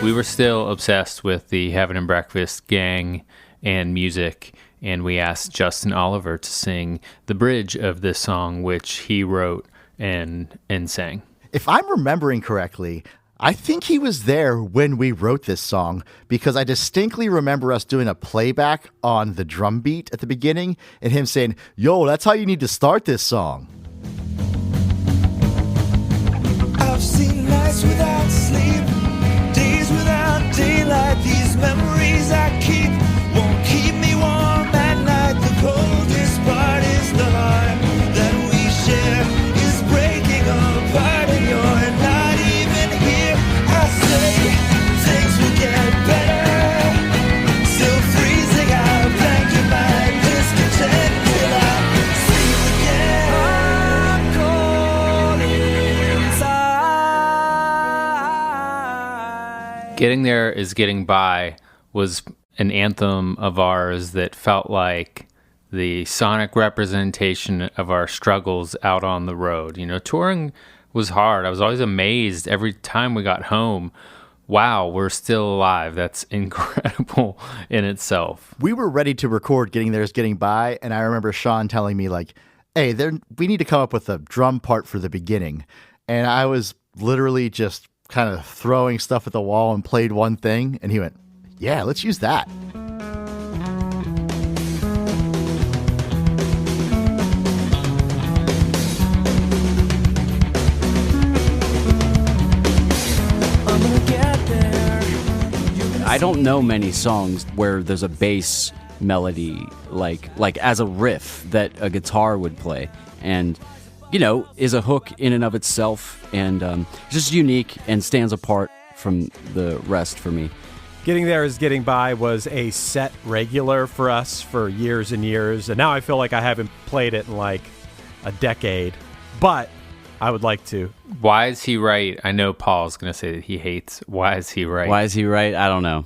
We were still obsessed with the Heaven and Breakfast gang and music, and we asked Justin Oliver to sing the bridge of this song, which he wrote and sang. If I'm remembering correctly, I think he was there when we wrote this song, because I distinctly remember us doing a playback on the drum beat at the beginning and him saying, "Yo, that's how you need to start this song." I've seen nights without sleep, days without daylight. These memories I keep won't keep me warm at night. The coldest part is the heart that we share is breaking apart, and you're not even here. I say things will get better, still freezing out, blanket my discontent till I see you again. I'm cold inside. Getting There Is Getting By was an anthem of ours that felt like the sonic representation of our struggles out on the road. You know, touring was hard. I was always amazed every time we got home. Wow, we're still alive. That's incredible in itself. We were ready to record Getting There Is Getting By, and I remember Sean telling me, like, hey, we need to come up with a drum part for the beginning. And I was literally just kind of throwing stuff at the wall and played one thing, and he went, yeah, let's use that. I don't know many songs where there's a bass melody, like as a riff that a guitar would play, and is a hook in and of itself, and just unique and stands apart from the rest for me. Getting There Is Getting By was a set regular for us for years and years, and now I feel like I haven't played it in like a decade, but I would like to. Why Is He Right? I know Paul's going to say that he hates Why Is He Right? Why Is He Right? I don't know.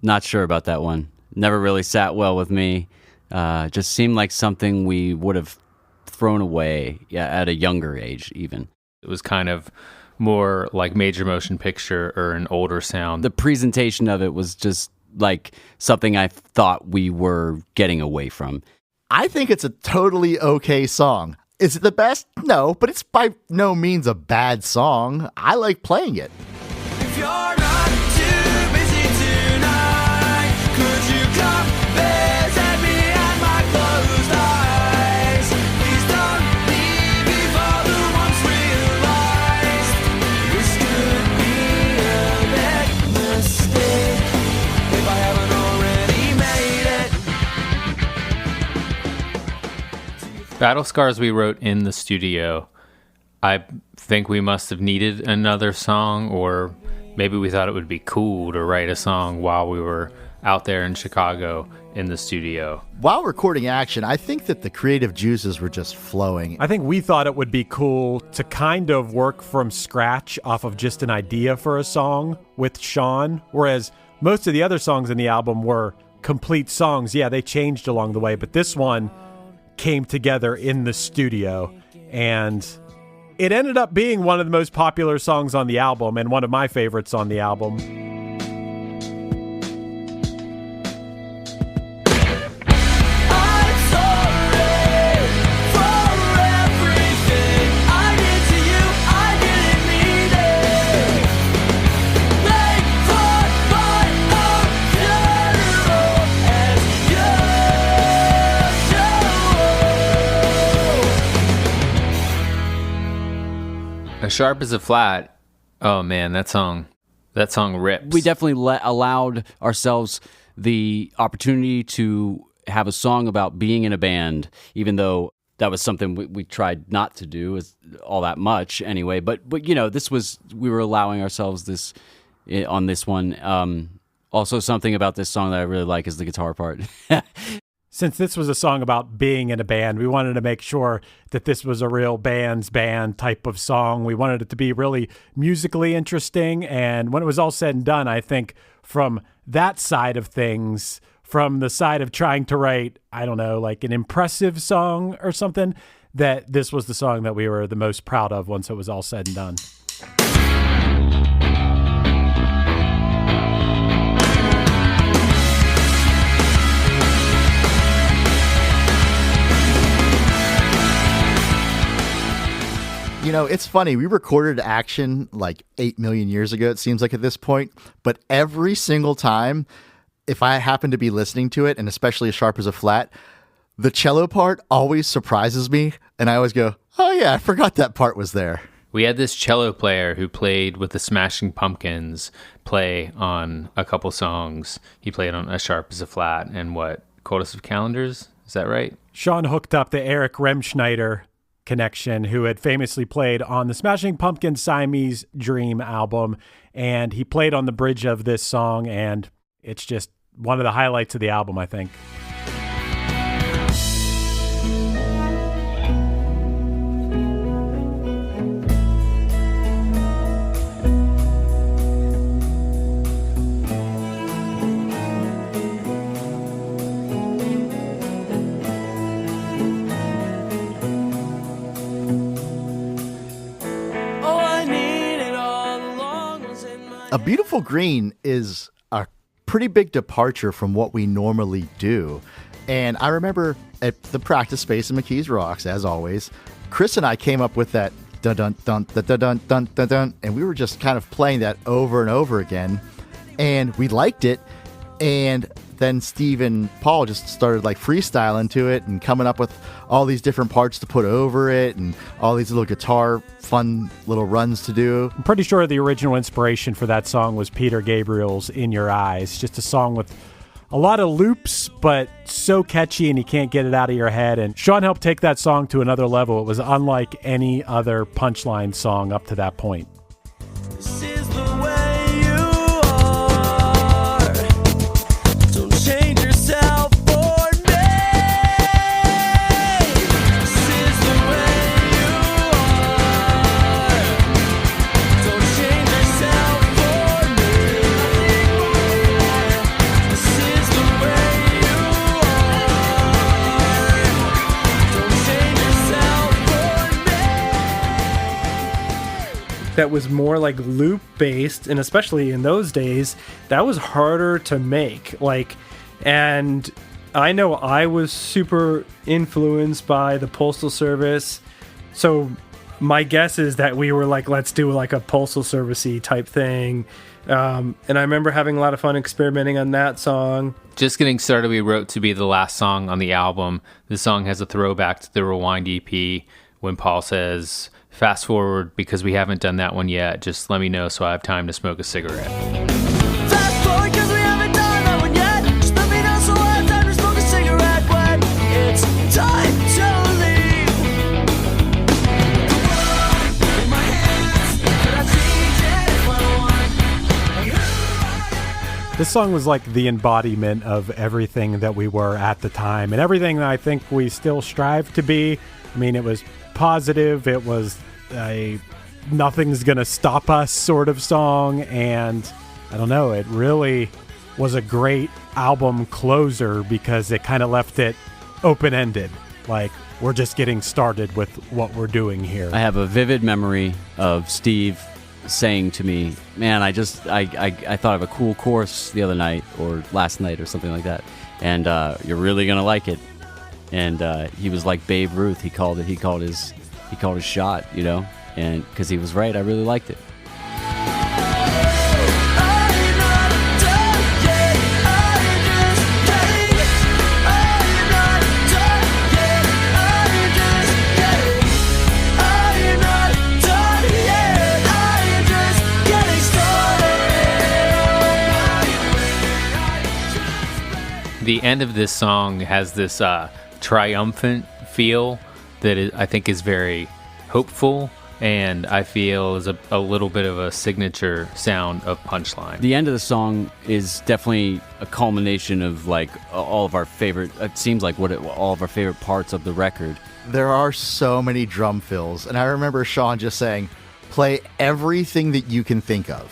Not sure about that one. Never really sat well with me. Just seemed like something we would have thrown away at a younger age even. It was kind of more like Major Motion Picture or an older sound. The presentation of it was just like something I thought we were getting away from. I think it's a totally okay song. Is it the best? No, but it's by no means a bad song. I like playing it. If you're not too busy tonight, could you come visit me at my closed eyes? Please don't leave before the once realized this could be a big mistake if I haven't already made it. Battle Scars we wrote in the studio. I think we must have needed another song, or maybe we thought it would be cool to write a song while we were out there in Chicago in the studio. While recording Action, I think that the creative juices were just flowing. I think we thought it would be cool to kind of work from scratch off of just an idea for a song with Sean, whereas most of the other songs in the album were complete songs. Yeah, they changed along the way, but this one came together in the studio, and it ended up being one of the most popular songs on the album and one of my favorites on the album. I'm sorry for everything I did to you. I didn't mean it. Make fun of funeral as you show. As Sharp as a Flat. Oh man, that song rips. We definitely allowed ourselves the opportunity to have a song about being in a band, even though that was something we tried not to do all that much anyway. But we were allowing ourselves this on this one. Also, something about this song that I really like is the guitar part. Since this was a song about being in a band, we wanted to make sure that this was a real band's band type of song. We wanted it to be really musically interesting. And when it was all said and done, I think from that side of things, from the side of trying to write, I don't know, like an impressive song or something, that this was the song that we were the most proud of once it was all said and done. It's funny. We recorded Action like 8 million years ago, it seems like at this point. But every single time, if I happen to be listening to it, and especially As Sharp as a Flat, the cello part always surprises me. And I always go, oh yeah, I forgot that part was there. We had this cello player who played with the Smashing Pumpkins play on a couple songs. He played on As Sharp as a Flat and Coldest of Calendars? Is that right? Sean hooked up the Eric Remschneider connection, who had famously played on the Smashing Pumpkins Siamese Dream album, and he played on the bridge of this song, and it's just one of the highlights of the album, I think. A Beautiful Green is a pretty big departure from what we normally do. And I remember at the practice space in McKees Rocks, as always, Chris and I came up with that dun dun dun dun dun dun dun dun dun, and we were just kind of playing that over and over again. And we liked it. And then Steve and Paul just started like freestyling to it and coming up with all these different parts to put over it and all these little guitar fun little runs to do. I'm pretty sure the original inspiration for that song was Peter Gabriel's In Your Eyes, just a song with A lot of loops, but so catchy and you can't get it out of your head. And Sean helped take that song to another level. It was unlike any other Punchline song up to that point. This is the way you are. Don't change yourself for me. This is the way you are. Don't change yourself for me. This is the way you are. Don't change yourself for me. That was more like loop based, and especially in those days that was harder to make. And I know I was super influenced by the Postal Service, so my guess is that we were like, let's do like a Postal Service-y type thing. And I remember having a lot of fun experimenting on that song. Just Getting Started, we wrote to be the last song on the album. The song has a throwback to the Rewind EP when Paul says, "Fast forward because we haven't done that one yet. Just let me know so I have time to smoke a cigarette." Fast forward 'cause we haven't done that one yet. Just let me know so I have time to smoke a cigarette when it's time to leave. In my hands, could I change it if I want? This song was like the embodiment of everything that we were at the time and everything that I think we still strive to be. I mean, it was positive. It was a nothing's gonna stop us sort of song. And I don't know, it really was a great album closer because it kind of left it open-ended. Like, we're just getting started with what we're doing here. I have a vivid memory of Steve saying to me, "Man, I thought of a cool chorus the other night or last night or something like that, and you're really gonna like it." And he was like Babe Ruth. He called his shot, you know, and because he was right, I really liked it. The end of this song has this triumphant feel that I think is very hopeful, and I feel is a little bit of a signature sound of Punchline. The end of the song is definitely a culmination of like all of our favorite. It seems like all of our favorite parts of the record. There are so many drum fills, and I remember Sean just saying, "Play everything that you can think of."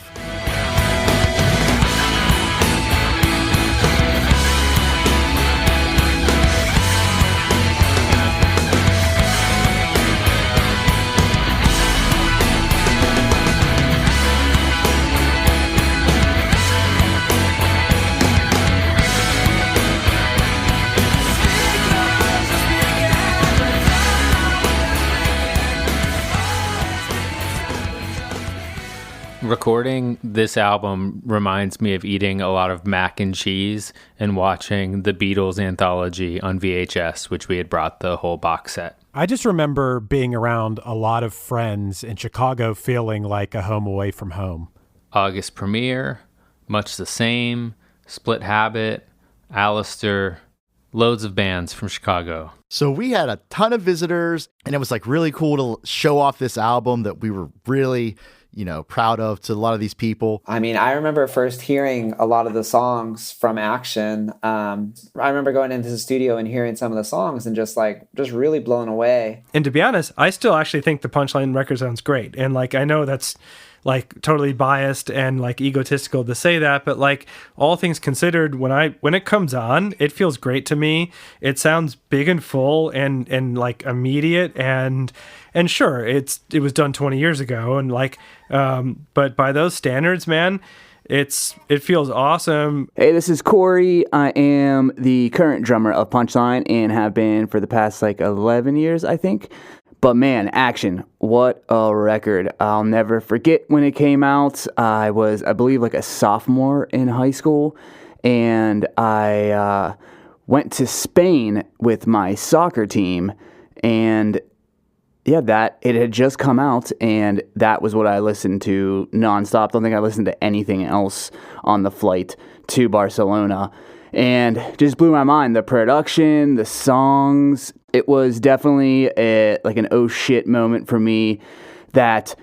Recording this album reminds me of eating a lot of mac and cheese and watching the Beatles anthology on VHS, which we had brought the whole box set. I just remember being around a lot of friends in Chicago feeling like a home away from home. August Premiere, Much the Same, Split Habit, Alistair, loads of bands from Chicago. So we had a ton of visitors, and it was like really cool to show off this album that we were really, proud of to a lot of these people. I mean, I remember first hearing a lot of the songs from Action. I remember going into the studio and hearing some of the songs and just really blown away. And to be honest, I still actually think the Punchline record sounds great. And I know that's totally biased and egotistical to say that, but all things considered, when it comes on, it feels great to me. It sounds big and full and immediate, and sure, it was done 20 years ago, and but by those standards, man, it feels awesome. Hey, this is Corey. I am the current drummer of Punchline and have been for the past 11 years, I think. But man, Action, what a record. I'll never forget when it came out. I was, I believe, a sophomore in high school, and I went to Spain with my soccer team, and yeah, it had just come out, and that was what I listened to nonstop. Don't think I listened to anything else on the flight to Barcelona. and just blew my mind. The production, the songs, it was definitely like an oh shit moment for me that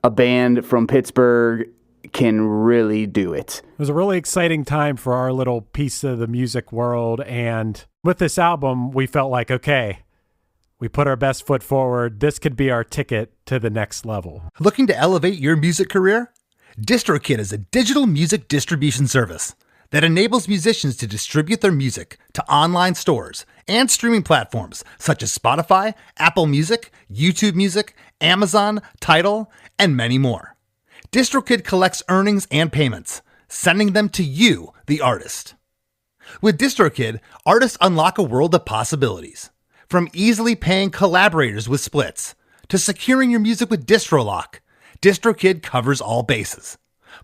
a band from Pittsburgh can really do it. It was a really exciting time for our little piece of the music world, and with this album, we felt like, okay, we put our best foot forward. This could be our ticket to the next level. Looking to elevate your music career? DistroKid is a digital music distribution service that enables musicians to distribute their music to online stores and streaming platforms such as Spotify, Apple Music, YouTube Music, Amazon, Tidal, and many more. DistroKid collects earnings and payments, sending them to you, the artist. With DistroKid, artists unlock a world of possibilities. From easily paying collaborators with splits to securing your music with DistroLock, DistroKid covers all bases.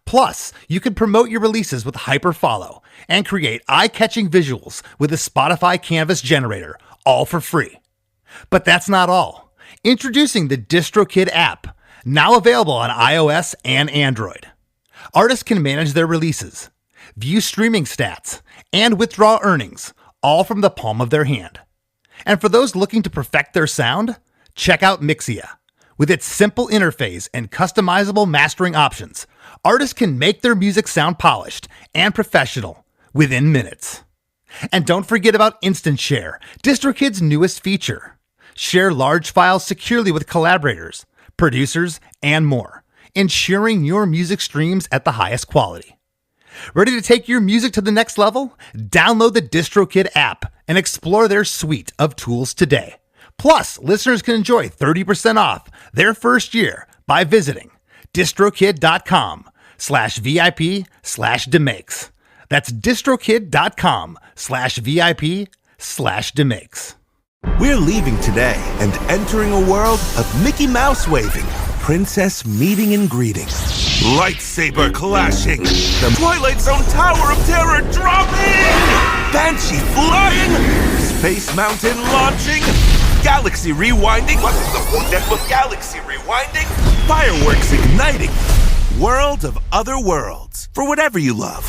Plus, you can promote your releases with Hyperfollow and create eye-catching visuals with a Spotify Canvas generator, all for free. But that's not all. Introducing the DistroKid app, now available on iOS and Android. Artists can manage their releases, view streaming stats, and withdraw earnings, all from the palm of their hand. And for those looking to perfect their sound, check out Mixia. With its simple interface and customizable mastering options, artists can make their music sound polished and professional within minutes. And don't forget about Instant Share, DistroKid's newest feature. Share large files securely with collaborators, producers, and more, ensuring your music streams at the highest quality. Ready to take your music to the next level? Download the DistroKid app and explore their suite of tools today. Plus, listeners can enjoy 30% off their first year by visiting distrokid.com/VIP/DeMakes. That's distrokid.com/VIP/DeMakes. We're leaving today and entering a world of Mickey Mouse waving, princess meeting and greeting, lightsaber clashing, the Twilight Zone Tower of Terror dropping, Banshee flying, Space Mountain launching, Galaxy rewinding. What is the point with Galaxy rewinding? Fireworks igniting. World of other worlds. For whatever you love.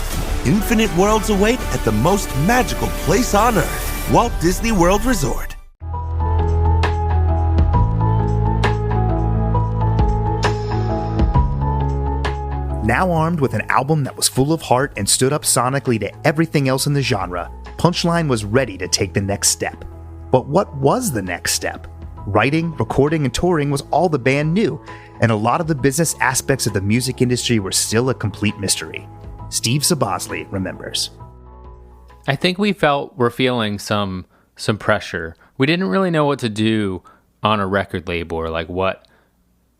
Infinite worlds await at the most magical place on Earth. Walt Disney World Resort. Now armed with an album that was full of heart and stood up sonically to everything else in the genre, Punchline was ready to take the next step. But what was the next step? Writing, recording, and touring was all the band knew, and a lot of the business aspects of the music industry were still a complete mystery. Steve Sabosley remembers. I think we're feeling some pressure. We didn't really know what to do on a record label, or like what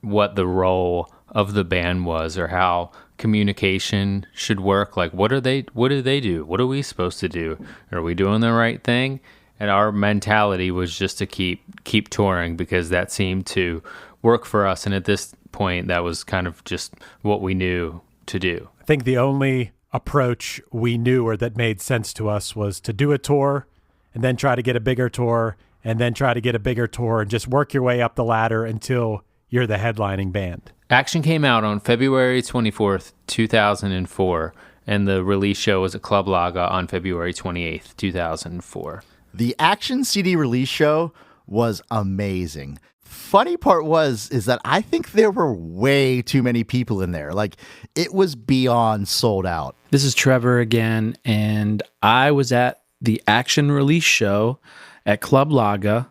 the role of the band was, or how communication should work. Like, what do they do? What are we supposed to do? Are we doing the right thing? And our mentality was just to keep touring, because that seemed to work for us. And at this point, that was kind of just what we knew to do. I think the only approach we knew or that made sense to us was to do a tour and then try to get a bigger tour and then try to get a bigger tour and just work your way up the ladder until you're the headlining band. Action came out on February 24th, 2004, and the release show was at Club Laga on February 28th, 2004. The Action CD release show was amazing. Funny part is that I think there were way too many people in there. Like, it was beyond sold out. This is Trevor again, and I was at the Action release show at Club Laga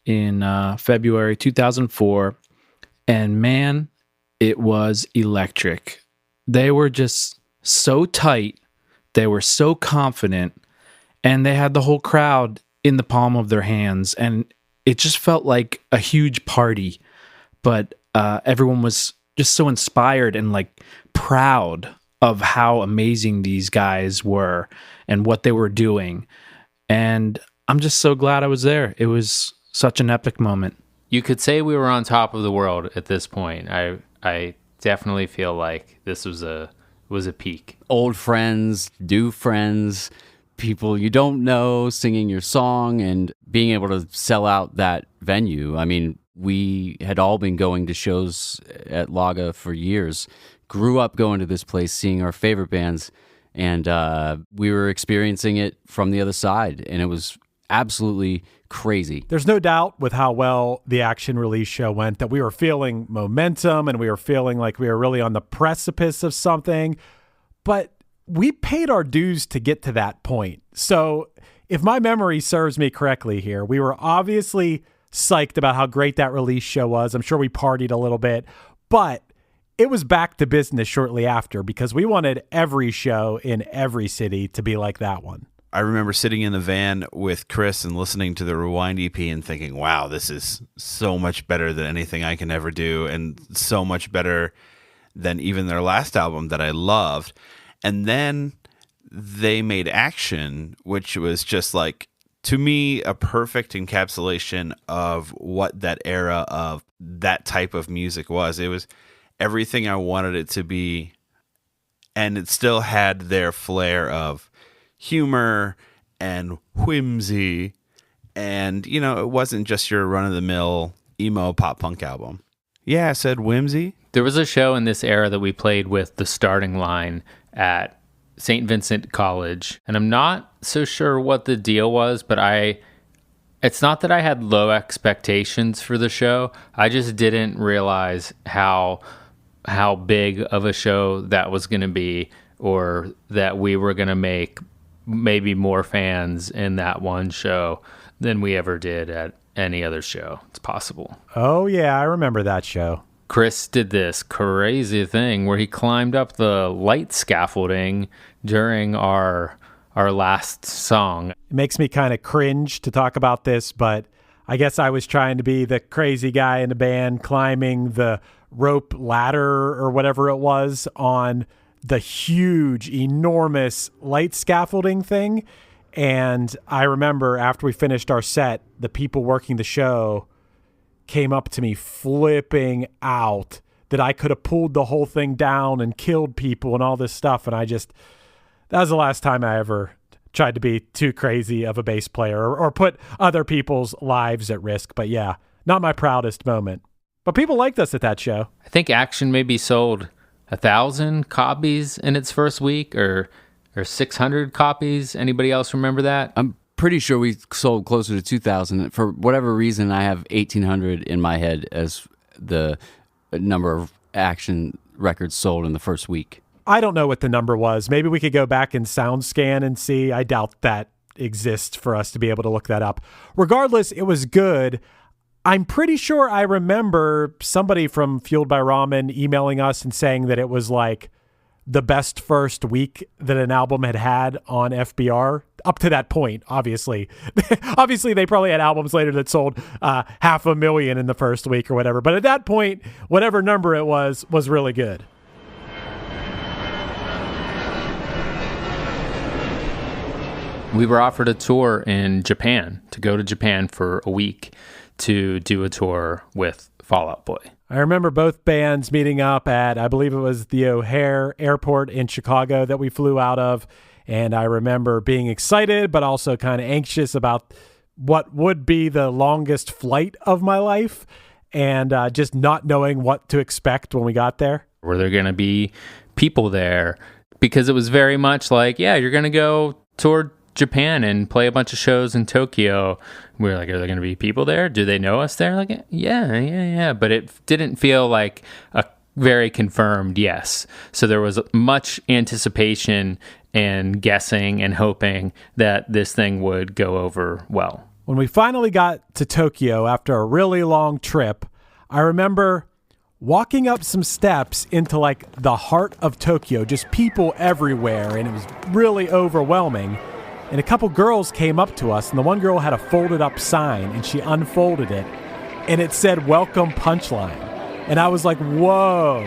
in February 2004, and man, it was electric. They were just so tight, they were so confident, and they had the whole crowd in the palm of their hands, and it just felt like a huge party. But everyone was just so inspired and like proud of how amazing these guys were and what they were doing. And I'm just so glad I was there. It was such an epic moment. You could say we were on top of the world at this point. I definitely feel like this was a peak. Old friends, new friends, people you don't know singing your song and being able to sell out that venue. I mean, we had all been going to shows at Laga for years, grew up going to this place, seeing our favorite bands, And we were experiencing it from the other side, and it was absolutely crazy. There's no doubt with how well the Action release show went that we were feeling momentum and we were feeling like we were really on the precipice of something. But we paid our dues to get to that point. So if my memory serves me correctly here, we were obviously psyched about how great that release show was. I'm sure we partied a little bit, but it was back to business shortly after because we wanted every show in every city to be like that one. I remember sitting in the van with Chris and listening to the Rewind EP and thinking, wow, this is so much better than anything I can ever do, and so much better than even their last album that I loved. And then they made Action, which was just like, to me, a perfect encapsulation of what that era of that type of music was. It was everything I wanted it to be, and it still had their flair of humor and whimsy, and it wasn't just your run-of-the-mill emo pop punk album. Yeah, I said whimsy. There was a show in this era that we played with the starting line at St. Vincent College, and I'm not so sure what the deal was, but it's not that I had low expectations for the show. I just didn't realize how big of a show that was going to be, or that we were going to make maybe more fans in that one show than we ever did at any other show. It's possible. Oh, yeah, I remember that show. Chris did this crazy thing where he climbed up the light scaffolding during our last song. It makes me kind of cringe to talk about this, but I guess I was trying to be the crazy guy in the band climbing the rope ladder or whatever it was on the huge, enormous light scaffolding thing. And I remember after we finished our set, the people working the show came up to me flipping out that I could have pulled the whole thing down and killed people and all this stuff. And that was the last time I ever tried to be too crazy of a bass player or put other people's lives at risk. But yeah, not my proudest moment. But people liked us at that show. I think Action maybe sold 1,000 copies in its first week, or 600 copies. Anybody else remember that? I'm pretty sure we sold closer to 2,000. For whatever reason, I have 1,800 in my head as the number of Action records sold in the first week. I don't know what the number was. Maybe we could go back and sound scan and see. I doubt that exists for us to be able to look that up. Regardless, it was good. I'm pretty sure I remember somebody from Fueled by Ramen emailing us and saying that it was like the best first week that an album had on FBR up to that point. Obviously, they probably had albums later that sold 500,000 in the first week or whatever. But at that point, whatever number it was really good. We were offered a tour in Japan, to go to Japan for a week to do a tour with Fall Out Boy. I remember both bands meeting up at, I believe it was the O'Hare Airport in Chicago that we flew out of. And I remember being excited, but also kind of anxious about what would be the longest flight of my life, and just not knowing what to expect when we got there. Were there going to be people there? Because it was very much like, yeah, you're going to go tour Japan and play a bunch of shows in Tokyo. We were like, are there going to be people there? Do they know us there? Like, yeah. But it didn't feel like a very confirmed yes. So there was much anticipation and guessing and hoping that this thing would go over well. When we finally got to Tokyo after a really long trip, I remember walking up some steps into like the heart of Tokyo, just people everywhere, and it was really overwhelming. And a couple girls came up to us, and the one girl had a folded up sign, and she unfolded it, and it said, "Welcome Punchline." And I was like, whoa,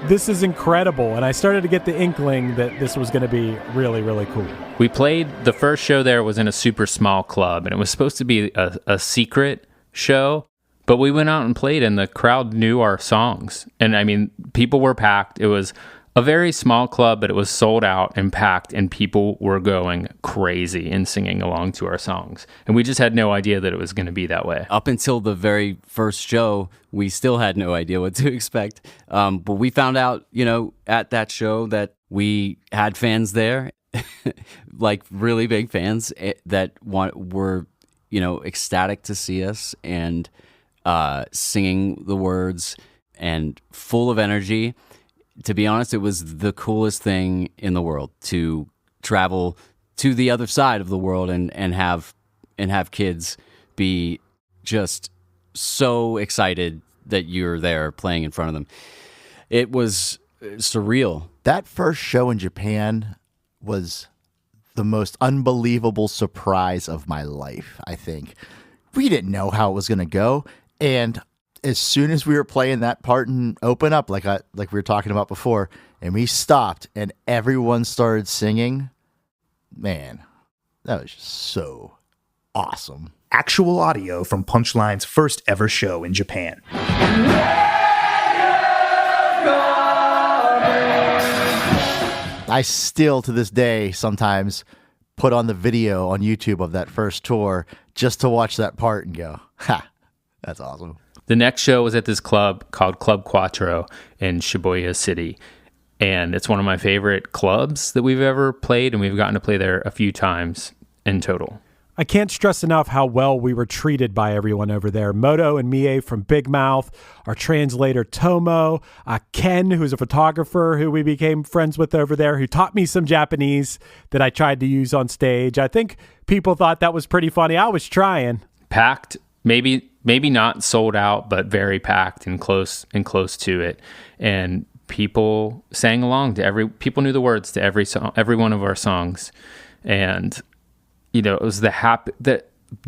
this is incredible. And I started to get the inkling that this was going to be really, really cool. We played, the first show there was in a super small club, and it was supposed to be a secret show, but we went out and played, and the crowd knew our songs. And I mean, people were packed. It was a very small club, but it was sold out and packed, and people were going crazy and singing along to our songs. And we just had no idea that it was going to be that way. Up until the very first show, we still had no idea what to expect. But we found out, at that show that We had fans there, like really big fans that were, ecstatic to see us and singing the words and full of energy. To be honest, it was the coolest thing in the world to travel to the other side of the world and have kids be just so excited that you're there playing in front of them. It was surreal. That first show in Japan was the most unbelievable surprise of my life, I think. We didn't know how it was going to go. And as soon as we were playing that part and open up, like we were talking about before, and we stopped and everyone started singing, man, that was just so awesome. Actual audio from Punchline's first ever show in Japan. I still, to this day, sometimes put on the video on YouTube of that first tour just to watch that part and go, ha, that's awesome. The next show was at this club called Club Quattro in Shibuya City. And it's one of my favorite clubs that we've ever played, and we've gotten to play there a few times in total. I can't stress enough how well we were treated by everyone over there. Moto and Mie from Big Mouth, our translator Tomo, Ken, who's a photographer who we became friends with over there, who taught me some Japanese that I tried to use on stage. I think people thought that was pretty funny. I was trying. Packed, maybe not sold out, but very packed and close to it. And people sang along to people knew the words to every song, every one of our songs. And it was the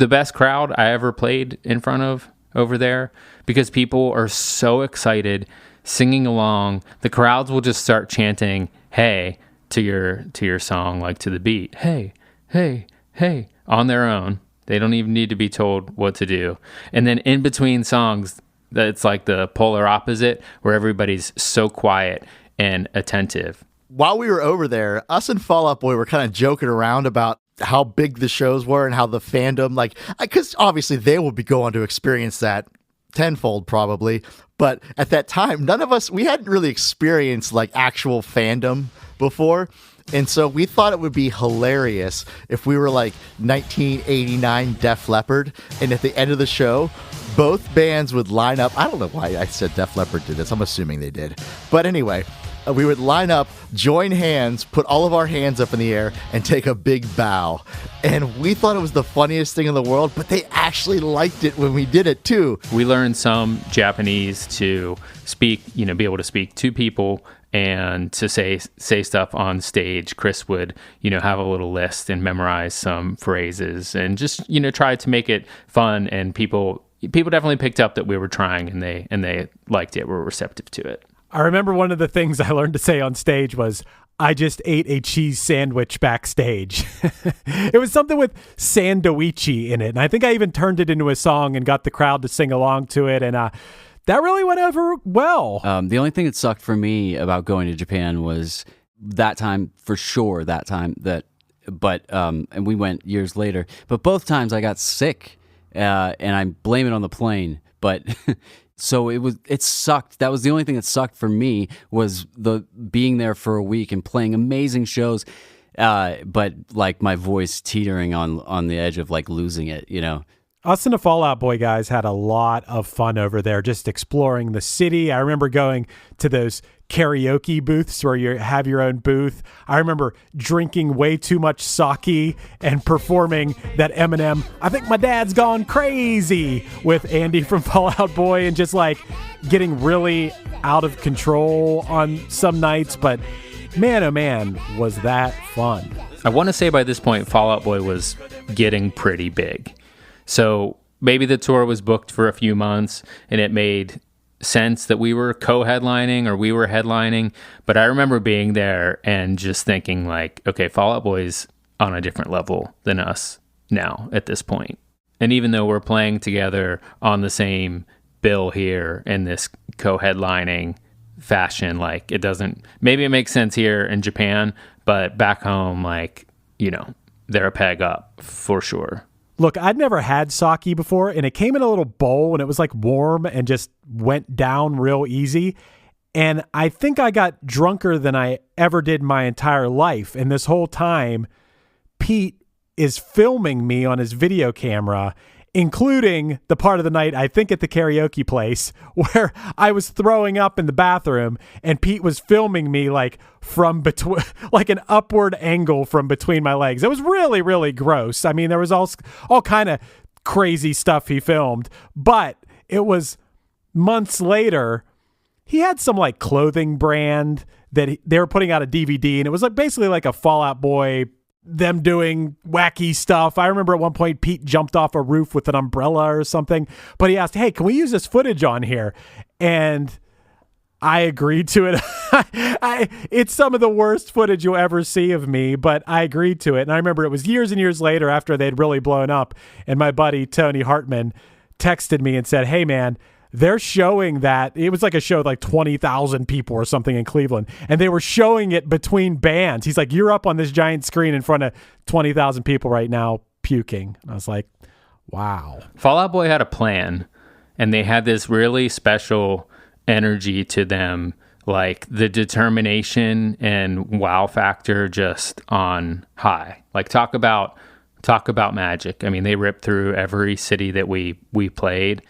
best crowd I ever played in front of over there, because people are so excited, singing along. The crowds will just start chanting "Hey" to your song, like to the beat. Hey, hey, hey, on their own. They don't even need to be told what to do. And then in between songs, it's like the polar opposite, where everybody's so quiet and attentive. While we were over there, us and Fall Out Boy were kind of joking around about how big the shows were and how the fandom, because obviously they will be going to experience that tenfold probably. But at that time, none of us, we hadn't really experienced actual fandom before. And so we thought it would be hilarious if we were 1989 Def Leppard, and at the end of the show, both bands would line up. I don't know why I said Def Leppard did this. I'm assuming they did. But anyway, we would line up, join hands, put all of our hands up in the air, and take a big bow. And we thought it was the funniest thing in the world, but they actually liked it when we did it too. We learned some Japanese to speak, be able to speak to people and to say stuff on stage. Chris would, have a little list and memorize some phrases and just, try to make it fun. And people definitely picked up that we were trying, and they liked it, were receptive to it. I remember one of the things I learned to say on stage was, I just ate a cheese sandwich backstage. It was something with sandoichi in it. And I think I even turned it into a song and got the crowd to sing along to it. And that really went over well. The only thing that sucked for me about going to Japan was that time, for sure, and we went years later. But both times I got sick, and I blame it on the plane. But so it sucked. That was the only thing that sucked for me, was the being there for a week and playing amazing shows, but my voice teetering on the edge of losing it, Us and the Fall Out Boy guys had a lot of fun over there, just exploring the city. I remember going to those karaoke booths where you have your own booth. I remember drinking way too much sake and performing that Eminem, "I Think My Dad's Gone Crazy" with Andy from Fall Out Boy, and just getting really out of control on some nights. But man, oh man, was that fun. I want to say by this point, Fall Out Boy was getting pretty big. So maybe the tour was booked for a few months and it made sense that we were co-headlining or we were headlining. But I remember being there and just thinking okay, Fall Out Boy's on a different level than us now at this point. And even though we're playing together on the same bill here in this co-headlining fashion, maybe it makes sense here in Japan, but back home, they're a peg up for sure. Look, I'd never had sake before, and it came in a little bowl, and it was warm and just went down real easy. And I think I got drunker than I ever did my entire life. And this whole time, Pete is filming me on his video camera, including the part of the night, I think at the karaoke place, where I was throwing up in the bathroom and Pete was filming me like from between, like an upward angle from between my legs. It was really, really gross. I mean, there was all kind of crazy stuff he filmed, but it was months later. He had some like clothing brand that they were putting out a DVD, and it was like basically like a Fall Out Boy, them doing wacky stuff. I remember at one point Pete jumped off a roof with an umbrella or something, but he asked, hey, can we use this footage on here? And I agreed to it. It's some of the worst footage you'll ever see of me, but I agreed to it. And I remember it was years and years later after they'd really blown up, and my buddy Tony Hartman texted me and said, hey man, they're showing that. It was like a show with like 20,000 people or something in Cleveland, and they were showing it between bands. He's like, you're up on this giant screen in front of 20,000 people right now puking. And I was like, wow. Fall Out Boy had a plan, and they had this really special energy to them, like the determination and wow factor just on high. Like talk about magic. I mean, they ripped through every city that we played,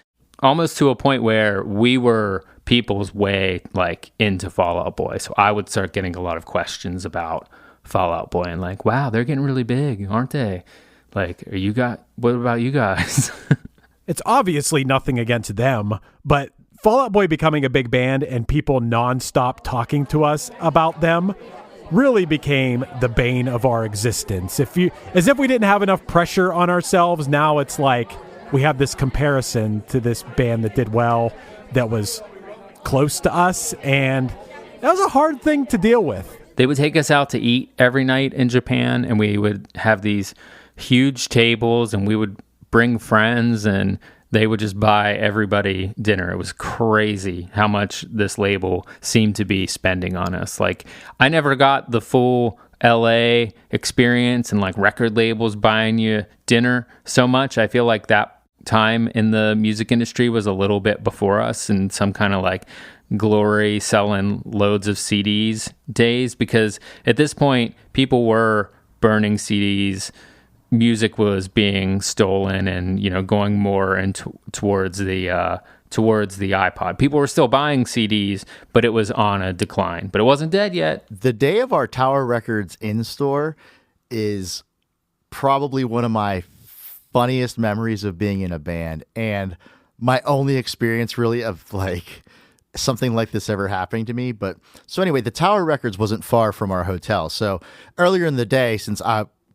almost to a point where we were people's way like into Fall Out Boy. So I would start getting a lot of questions about Fall Out Boy and like, wow, they're getting really big, aren't they? Like, what about you guys? It's obviously nothing against them, but Fall Out Boy becoming a big band and people nonstop talking to us about them really became the bane of our existence. As if we didn't have enough pressure on ourselves, now it's like we have this comparison to this band that did well, that was close to us, and that was a hard thing to deal with. They would take us out to eat every night in Japan, and we would have these huge tables, and we would bring friends, and they would just buy everybody dinner. It was crazy how much this label seemed to be spending on us. Like, I never got the full LA experience and like record labels buying you dinner so much. I feel like that time in the music industry was a little bit before us, and some kind of like glory selling loads of CDs days, because at this point people were burning CDs. Music was being stolen and, you know, going more towards the iPod. People were still buying CDs, but it was on a decline. But it wasn't dead yet. The day of our Tower Records in-store is probably one of my funniest memories of being in a band, and my only experience really of like something like this ever happening to me. But so anyway, the Tower Records wasn't far from our hotel. So earlier in the day, since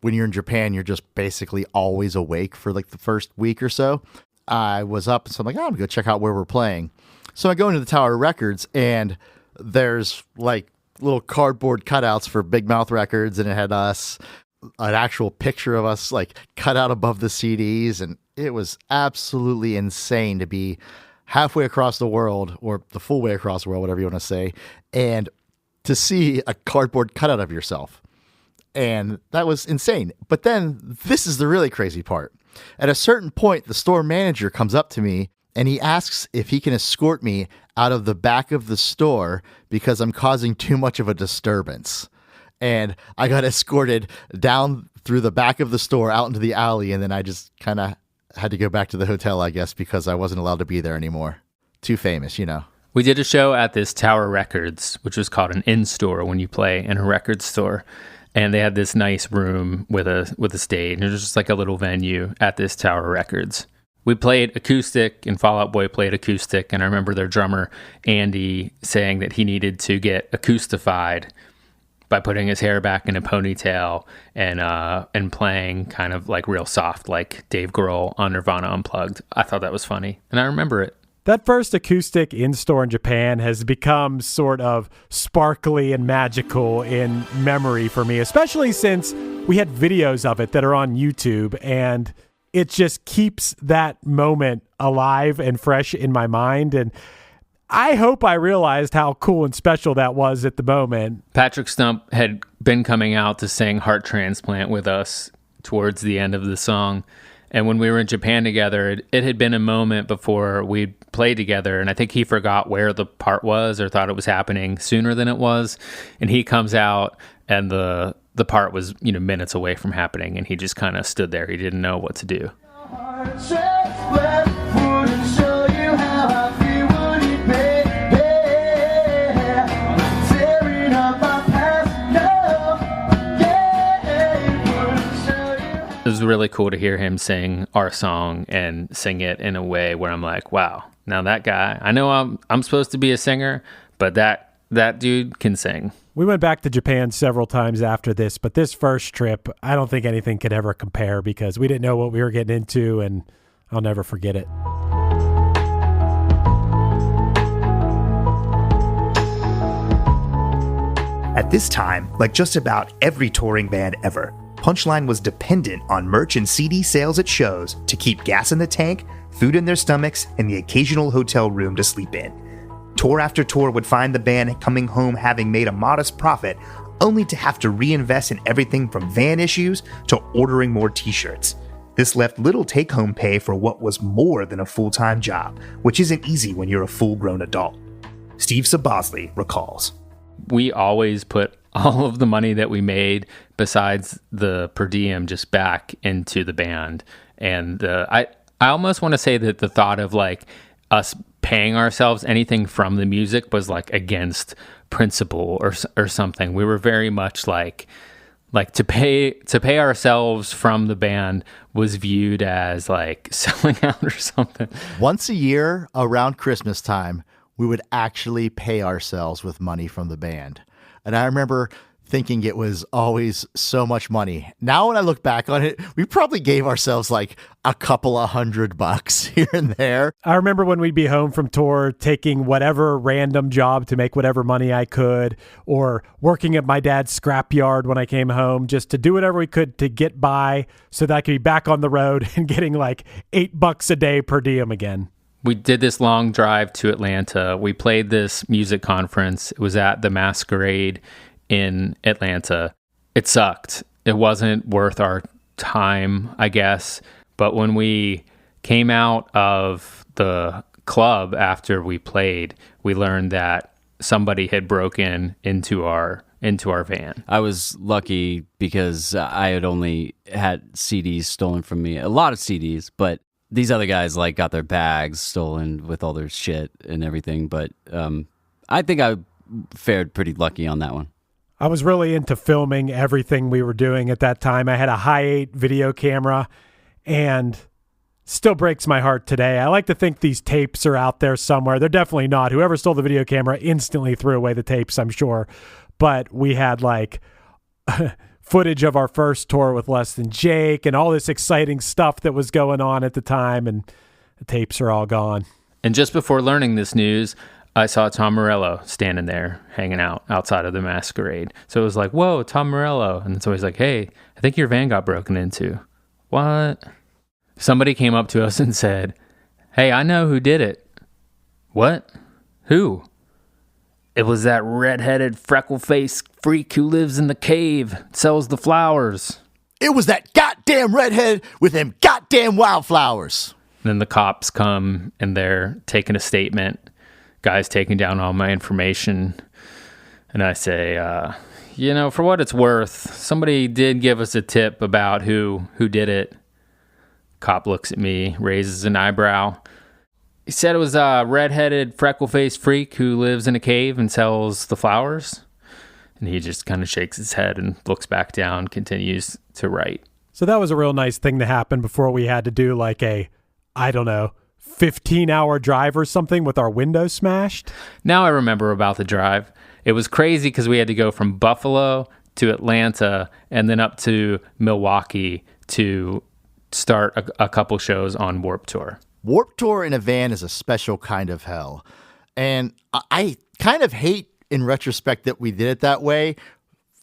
when you're in Japan, you're just basically always awake for like the first week or so. I was up, so I'm like, I'm gonna go check out where we're playing. So I go into the Tower Records, and there's like little cardboard cutouts for Big Mouth Records, and it had us, an actual picture of us like cut out above the CDs. And it was absolutely insane to be halfway across the world, or the full way across the world, whatever you want to say, and to see a cardboard cutout of yourself. And that was insane. But then this is the really crazy part. At a certain point, the store manager comes up to me and he asks if he can escort me out of the back of the store because I'm causing too much of a disturbance. And I got escorted down through the back of the store out into the alley, and then I just kind of had to go back to the hotel, I guess, because I wasn't allowed to be there anymore. Too famous, you know. We did a show at this Tower Records, which was called an in-store when you play in a record store. And they had this nice room with a stage. And it was just like a little venue at this Tower Records. We played acoustic, and Fall Out Boy played acoustic. And I remember their drummer, Andy, saying that he needed to get acoustified by putting his hair back in a ponytail and playing kind of like real soft, like Dave Grohl on Nirvana Unplugged. I thought that was funny, and I remember it. That first acoustic in-store in Japan has become sort of sparkly and magical in memory for me, especially since we had videos of it that are on YouTube, and it just keeps that moment alive and fresh in my mind. And I hope I realized how cool and special that was at the moment. Patrick Stump had been coming out to sing Heart Transplant with us towards the end of the song, And when we were in Japan together, it had been a moment before we'd played together, and I think he forgot where the part was or thought it was happening sooner than it was. And he comes out, and the part was, minutes away from happening, and he just kind of stood there. He didn't know what to do. It was really cool to hear him sing our song and sing it in a way where I'm like, wow, now that guy, I know I'm supposed to be a singer, but that dude can sing. We went back to Japan several times after this, but this first trip, I don't think anything could ever compare because we didn't know what we were getting into, and I'll never forget it. At this time, like just about every touring band ever, Punchline was dependent on merch and CD sales at shows to keep gas in the tank, food in their stomachs, and the occasional hotel room to sleep in. Tour after tour would find the band coming home having made a modest profit, only to have to reinvest in everything from van issues to ordering more t-shirts. This left little take-home pay for what was more than a full-time job, which isn't easy when you're a full-grown adult. Steve Sabosley recalls. We always put all of the money that we made besides the per diem just back into the band. And I almost want to say that the thought of like us paying ourselves anything from the music was like against principle or something. We were very much like to pay ourselves from the band was viewed as like selling out or something. Once a year around Christmas time, we would actually pay ourselves with money from the band. And I remember thinking it was always so much money. Now when I look back on it, we probably gave ourselves like a couple of $100 here and there. I remember when we'd be home from tour, taking whatever random job to make whatever money I could, or working at my dad's scrapyard when I came home, just to do whatever we could to get by so that I could be back on the road and getting like $8 a day per diem again. We did this long drive to Atlanta. We played this music conference. It was at the Masquerade in Atlanta. It sucked. It wasn't worth our time, I guess. But when we came out of the club after we played, we learned that somebody had broken into our van. I was lucky because I had only had CDs stolen from me. A lot of CDs, but these other guys like got their bags stolen with all their shit and everything. But I think I fared pretty lucky on that one. I was really into filming everything we were doing at that time. I had a Hi8 video camera, and still breaks my heart today. I like to think these tapes are out there somewhere. They're definitely not. Whoever stole the video camera instantly threw away the tapes, I'm sure. But we had like footage of our first tour with Less Than Jake and all this exciting stuff that was going on at the time, and the tapes are all gone. And just before learning this news, I saw Tom Morello standing there hanging out outside of the Masquerade. So it was like, whoa, Tom Morello. And so he's like, hey, I think your van got broken into. What? Somebody came up to us and said, hey, I know who did it. What? Who? It was that red-headed, freckle-faced freak who lives in the cave, sells the flowers. It was that goddamn redhead with them goddamn wildflowers. Then the cops come and they're taking a statement. Guy's taking down all my information. And I say, for what it's worth, somebody did give us a tip about who did it. Cop looks at me, raises an eyebrow. He said it was a red-headed, freckle-faced freak who lives in a cave and sells the flowers. And he just kind of shakes his head and looks back down, continues to write. So that was a real nice thing to happen before we had to do like a, 15-hour drive or something with our windows smashed. Now I remember about the drive. It was crazy because we had to go from Buffalo to Atlanta and then up to Milwaukee to start a couple shows on Warped Tour. Warped Tour in a van is a special kind of hell. And I kind of hate in retrospect that we did it that way,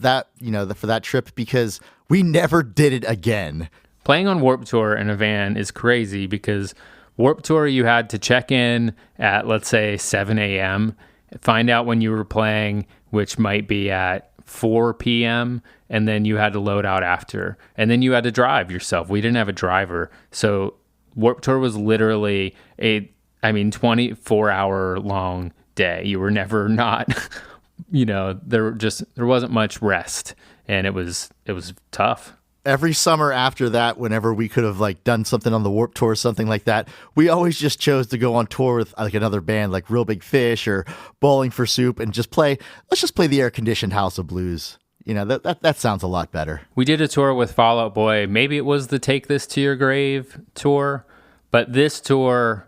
for that trip, because we never did it again. Playing on Warped Tour in a van is crazy because Warped Tour, you had to check in at, let's say, 7 a.m., find out when you were playing, which might be at 4 p.m. and then you had to load out after. And then you had to drive yourself. We didn't have a driver. So Warped Tour was literally 24-hour long day. You were never not, there wasn't much rest, and it was tough. Every summer after that, whenever we could have like done something on the Warped Tour or something like that, we always just chose to go on tour with like another band like Real Big Fish or Bowling for Soup and let's just play the air-conditioned House of Blues. That sounds a lot better. We did a tour with Fall Out Boy. Maybe it was the Take This to Your Grave tour, but this tour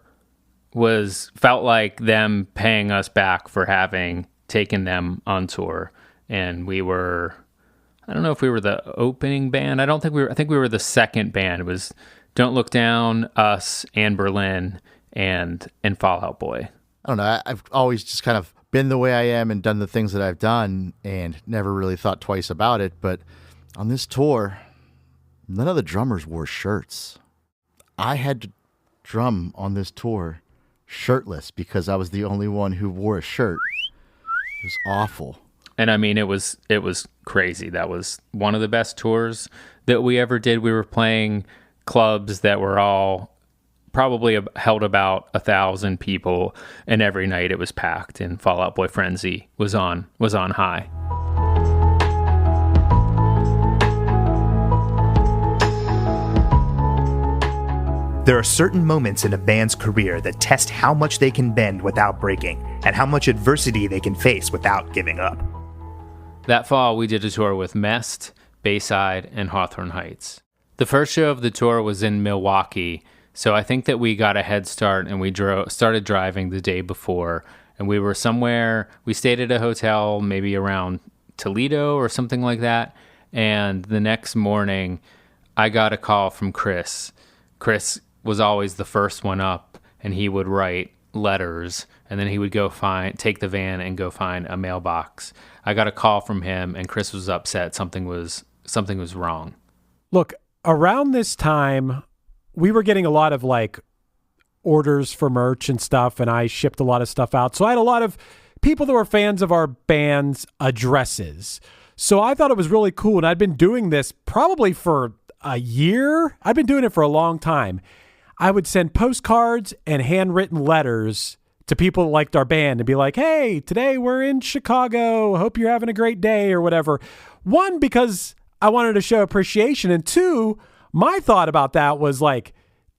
felt like them paying us back for having taken them on tour. And I don't know if we were the opening band. I think we were the second band. It was Don't Look Down, us, and Berlin, and Fall Out Boy. I don't know. I've always just kind of been the way I am and done the things that I've done and never really thought twice about it. But on this tour, none of the drummers wore shirts. I had to drum on this tour shirtless because I was the only one who wore a shirt. It was awful. And I mean, it was crazy. That was one of the best tours that we ever did. We were playing clubs that were all probably held about 1,000 people, and every night it was packed. And Fall Out Boy Frenzy was on high. There are certain moments in a band's career that test how much they can bend without breaking, and how much adversity they can face without giving up. That fall, we did a tour with Mest, Bayside, and Hawthorne Heights. The first show of the tour was in Milwaukee, so I think that we got a head start and we started driving the day before, and we were somewhere, we stayed at a hotel maybe around Toledo or something like that, and the next morning, I got a call from Chris. Chris was always the first one up, and he would write letters, and then he would go take the van and go find a mailbox. I got a call from him, and Chris was upset. Something was wrong. Look, around this time, we were getting a lot of like orders for merch and stuff, and I shipped a lot of stuff out. So I had a lot of people that were fans of our band's addresses. So I thought it was really cool, and I'd been doing this probably for a year. I'd been doing it for a long time. I would send postcards and handwritten letters to people that liked our band and be like, hey, today we're in Chicago. Hope you're having a great day or whatever. One, because I wanted to show appreciation. And two, my thought about that was like,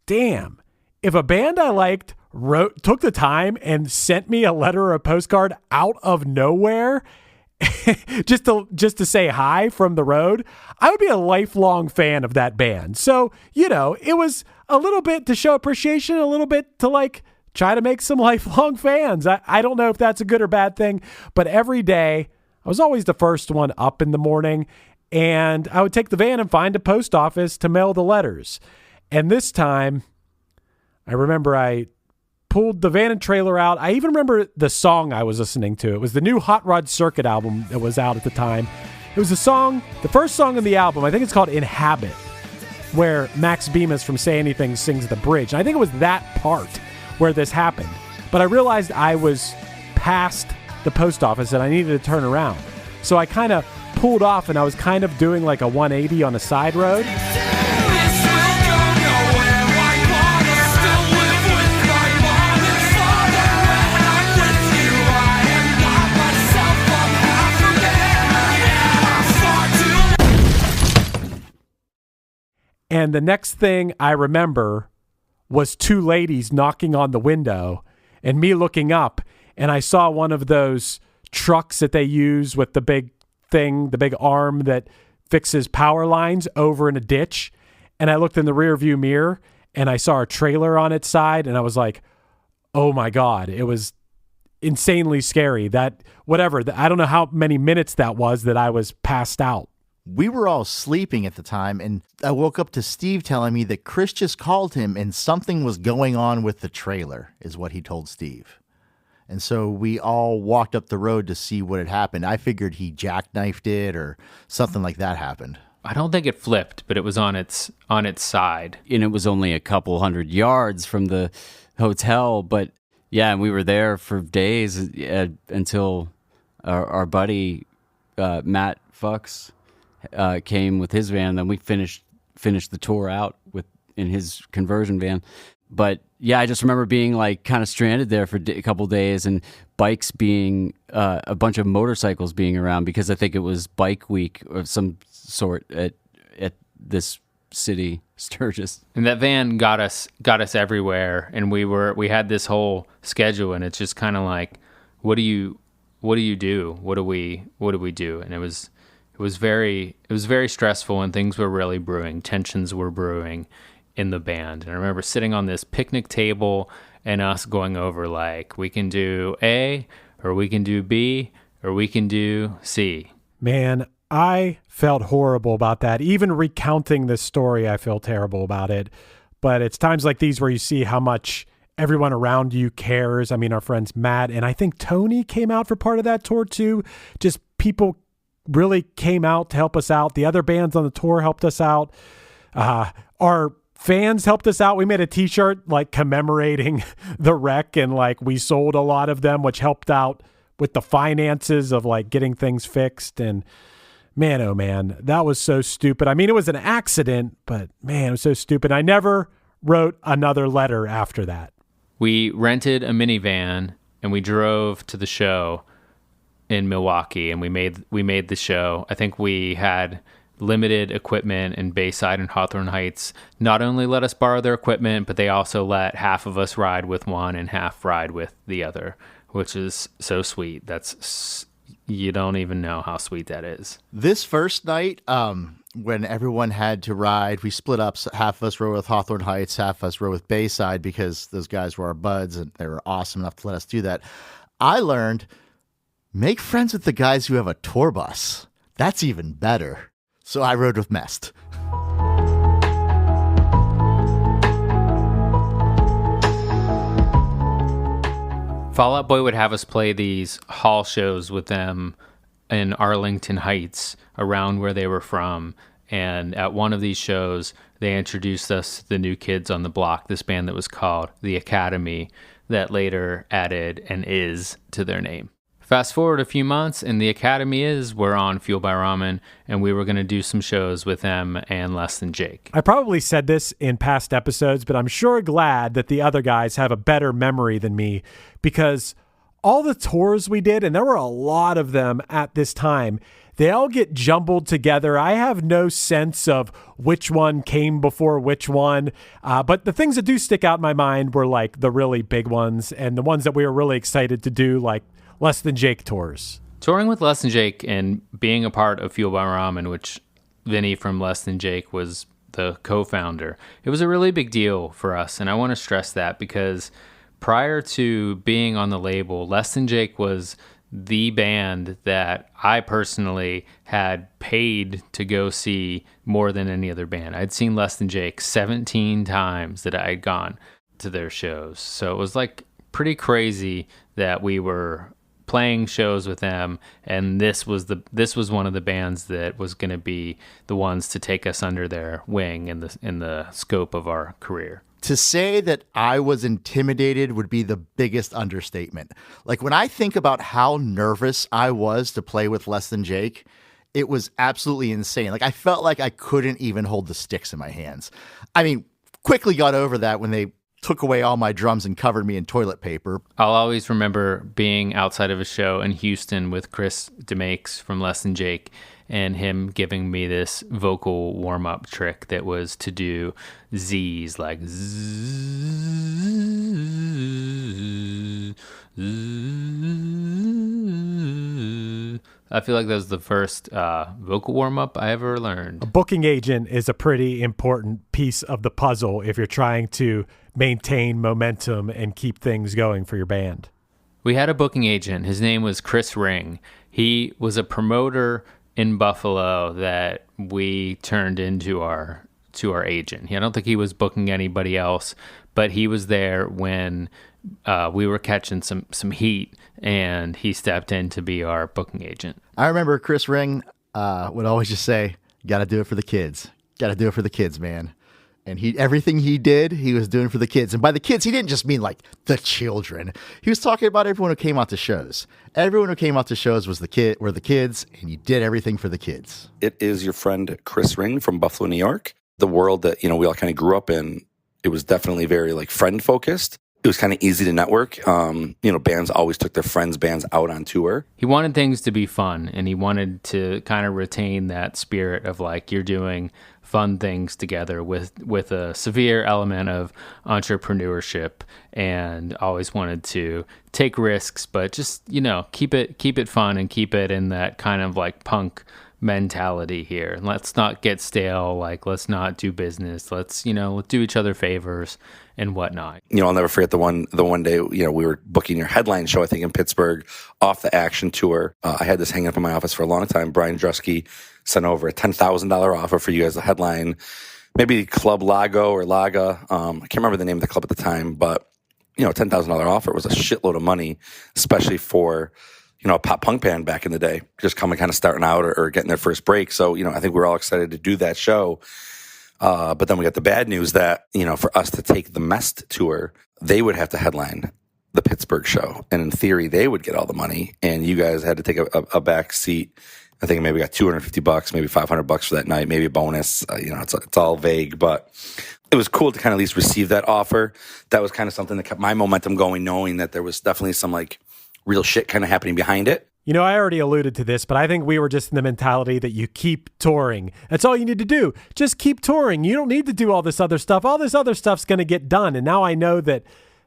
damn, if a band I liked took the time and sent me a letter or a postcard out of nowhere just to say hi from the road, I would be a lifelong fan of that band. So, it was a little bit to show appreciation, a little bit to like try to make some lifelong fans. I don't know if that's a good or bad thing, but every day I was always the first one up in the morning, and I would take the van and find a post office to mail the letters. And this time, I remember I pulled the van and trailer out. I even remember the song I was listening to. It was the new Hot Rod Circuit album that was out at the time. It was the first song on the album, I think it's called Inhabit, where Max Bemis from Say Anything sings the bridge. And I think it was that part where this happened. But I realized I was past the post office and I needed to turn around. So I kind of pulled off, and I was kind of doing like a 180 on a side road. And the next thing I remember was two ladies knocking on the window and me looking up, and I saw one of those trucks that they use with the big thing, the big arm that fixes power lines over in a ditch. And I looked in the rear view mirror and I saw a trailer on its side, and I was like, oh my God, it was insanely scary. I don't know how many minutes that was that I was passed out. We were all sleeping at the time, and I woke up to Steve telling me that Chris just called him and something was going on with the trailer, is what he told Steve. And so we all walked up the road to see what had happened. I figured he jackknifed it or something like that happened. I don't think it flipped, but it was on its side. And it was only a couple 100 yards from the hotel. But yeah, and we were there for days until our buddy Matt Fuchs came with his van. Then we finished the tour out in his conversion van. But yeah, I just remember being like kind of stranded there for a couple days, and bikes being a bunch of motorcycles being around, because I think it was Bike Week of some sort at this city, Sturgis. And that van got us everywhere, and we had this whole schedule, and it's just kind of like, what do you do? What do we do? And it was very stressful, and things were really brewing. Tensions were brewing in the band. And I remember sitting on this picnic table and us going over, like, we can do A, or we can do B, or we can do C. Man, I felt horrible about that. Even recounting this story, I feel terrible about it. But it's times like these where you see how much everyone around you cares. I mean, our friends Matt and I think Tony came out for part of that tour too. Just people really came out to help us out. The other bands on the tour helped us out. Our fans helped us out. We made a t-shirt like commemorating the wreck, and like we sold a lot of them, which helped out with the finances of like getting things fixed. And man, oh man, that was so stupid. I mean, it was an accident, but man, it was so stupid. I never wrote another letter after that. We rented a minivan and we drove to the show in Milwaukee, and we made the show. I think we had limited equipment, and Bayside and Hawthorne Heights not only let us borrow their equipment, but they also let half of us ride with one and half ride with the other, which is so sweet. You don't even know how sweet that is. This first night, when everyone had to ride, we split up. Half of us rode with Hawthorne Heights, half of us rode with Bayside, because those guys were our buds and they were awesome enough to let us do that. I learned, make friends with the guys who have a tour bus. That's even better. So I rode with Mest. Fall Out Boy would have us play these hall shows with them in Arlington Heights, around where they were from. And at one of these shows, they introduced us to the New Kids on the Block, this band that was called The Academy, that later added an "is" to their name. Fast forward a few months, and The Academy we're on Fueled by Ramen, and we were going to do some shows with them and Less Than Jake. I probably said this in past episodes, but I'm sure glad that the other guys have a better memory than me, because all the tours we did, and there were a lot of them at this time, they all get jumbled together. I have no sense of which one came before which one, but the things that do stick out in my mind were like the really big ones, and the ones that we were really excited to do, like Less Than Jake tours. Touring with Less Than Jake and being a part of Fueled by Ramen, which Vinny from Less Than Jake was the co-founder, it was a really big deal for us. And I want to stress that, because prior to being on the label, Less Than Jake was the band that I personally had paid to go see more than any other band. I'd seen Less Than Jake 17 times that I had gone to their shows. So it was like pretty crazy that we were playing shows with them, and this was one of the bands that was going to be the ones to take us under their wing in the scope of our career. To say that I was intimidated would be the biggest understatement. Like, when I think about how nervous I was to play with Less Than Jake, it was absolutely insane. Like, I felt like I couldn't even hold the sticks in my hands. I mean, quickly got over that when they took away all my drums and covered me in toilet paper. I'll always remember being outside of a show in Houston with Chris DeMakes from Less Than Jake, and him giving me this vocal warm-up trick that was to do Z's, like zzz, zzz. I feel like that was the first vocal warm-up I ever learned. A booking agent is a pretty important piece of the puzzle if you're trying to maintain momentum and keep things going for your band. We had a booking agent. His name was Chris Ring. He was a promoter in Buffalo that we turned into our agent. I don't think he was booking anybody else, but he was there when we were catching some heat, and he stepped in to be our booking agent. I remember Chris Ring would always just say, "Got to do it for the kids. Got to do it for the kids, man." And everything he did, he was doing for the kids. And by the kids, he didn't just mean like the children. He was talking about everyone who came out to shows. Everyone who came out to shows were the kids, and you did everything for the kids. It is your friend Chris Ring from Buffalo, New York. The world that, we all kind of grew up in, it was definitely very like friend focused. It was kind of easy to network. Bands always took their friends' bands out on tour. He wanted things to be fun, and he wanted to kind of retain that spirit of like you're doing fun things together with a severe element of entrepreneurship, and always wanted to take risks, but just keep it fun and keep it in that kind of like punk mentality here. Let's not get stale. Like, let's not do business. Let's do each other favors and whatnot. I'll never forget the one day, we were booking your headline show, I think in Pittsburgh, off the Action tour. I had this hanging up in my office for a long time. Brian Drusky sent over a $10,000 offer for you as the headline, maybe Club Lago or Laga. I can't remember the name of the club at the time, but $10,000 offer was a shitload of money, especially for a pop punk band back in the day, just kind of starting out or getting their first break. So, I think we're all excited to do that show. But then we got the bad news that, for us to take the Mest tour, they would have to headline the Pittsburgh show. And in theory, they would get all the money. And you guys had to take a back seat. I think maybe got $250, maybe $500 for that night, maybe a bonus. It's all vague, but it was cool to kind of at least receive that offer. That was kind of something that kept my momentum going, knowing that there was definitely some like real shit kind of happening behind it. I already alluded to this, but I think we were just in the mentality that you keep touring. That's all you need to do. Just keep touring. You don't need to do all this other stuff. All this other stuff's going to get done. And now I know that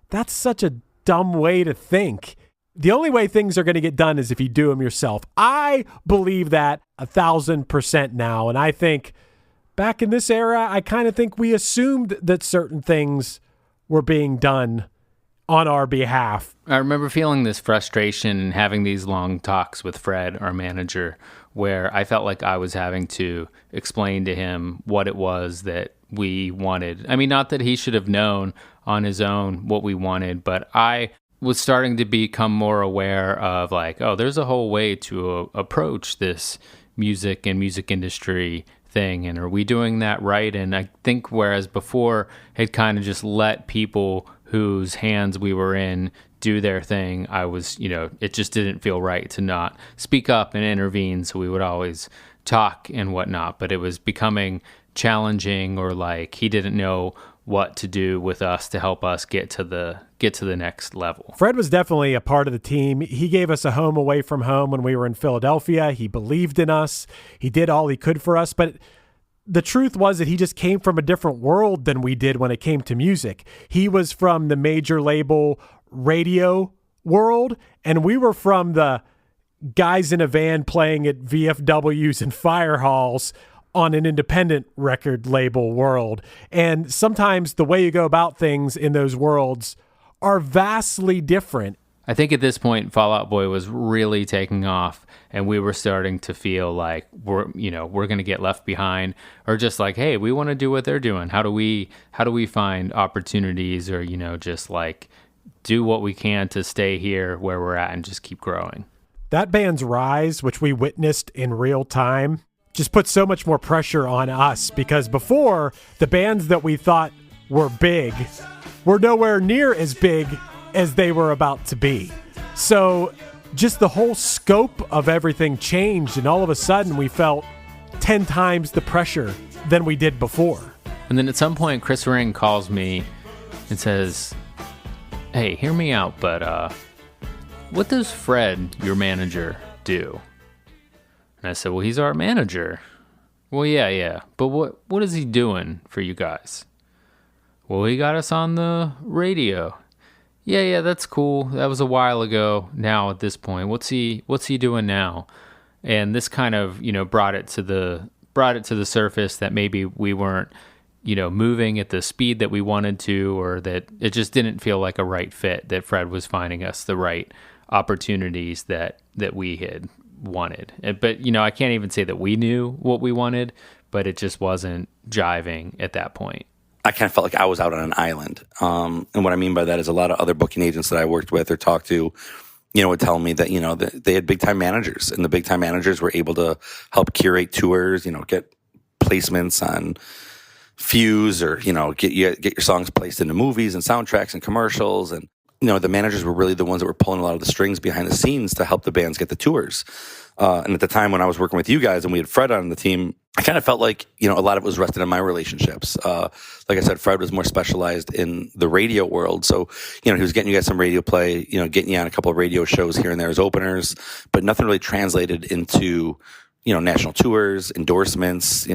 that's such a dumb way to think. The only way things are going to get done is if you do them yourself. I believe that 1,000% now. And I think back in this era, I kind of think we assumed that certain things were being done on our behalf. I remember feeling this frustration and having these long talks with Fred, our manager, where I felt like I was having to explain to him what it was that we wanted. I mean, not that he should have known on his own what we wanted, but I was starting to become more aware of like, oh, there's a whole way to approach this music and music industry thing, and are we doing that right? And I think whereas before had kind of just let people whose hands we were in do their thing, I was, it just didn't feel right to not speak up and intervene. So we would always talk and whatnot, but it was becoming challenging, or like he didn't know what to do with us to help us get to the next level. Fred was definitely a part of the team. He gave us a home away from home when we were in Philadelphia. He believed in us. He did all he could for us, but the truth was that he just came from a different world than we did when it came to music. He was from the major label radio world, and we were from the guys in a van playing at VFWs and fire halls on an independent record label world. And sometimes the way you go about things in those worlds are vastly different. I think at this point, Fall Out Boy was really taking off, and we were starting to feel like we're going to get left behind, or just like, hey, we want to do what they're doing. How do we find opportunities, or just like do what we can to stay here where we're at and just keep growing. That band's rise, which we witnessed in real time, just put so much more pressure on us, because before, the bands that we thought were big were nowhere near as big as they were about to be. So just the whole scope of everything changed, and all of a sudden we felt 10 times the pressure than we did before. And then at some point, Chris Ring calls me and says, hey, hear me out, but what does Fred, your manager, do? And I said, well, he's our manager. Well, yeah. But what is he doing for you guys? Well, he got us on the radio. Yeah, that's cool. That was a while ago. Now at this point, what's he doing now? And this kind of, brought it to the surface that maybe we weren't, moving at the speed that we wanted to, or that it just didn't feel like a right fit, that Fred was finding us the right opportunities that we had wanted. But, I can't even say that we knew what we wanted, but it just wasn't jiving at that point. I kind of felt like I was out on an island. And what I mean by that is a lot of other booking agents that I worked with or talked to, would tell me that, that they had big time managers, and the big time managers were able to help curate tours, get placements on, fuse or, get your songs placed into movies and soundtracks and commercials. And, the managers were really the ones that were pulling a lot of the strings behind the scenes to help the bands get the tours. And at the time when I was working with you guys and we had Fred on the team, I kind of felt like, a lot of it was rested on my relationships. Like I said, Fred was more specialized in the radio world. So, he was getting you guys some radio play, getting you on a couple of radio shows here and there as openers, but nothing really translated into, national tours, endorsements,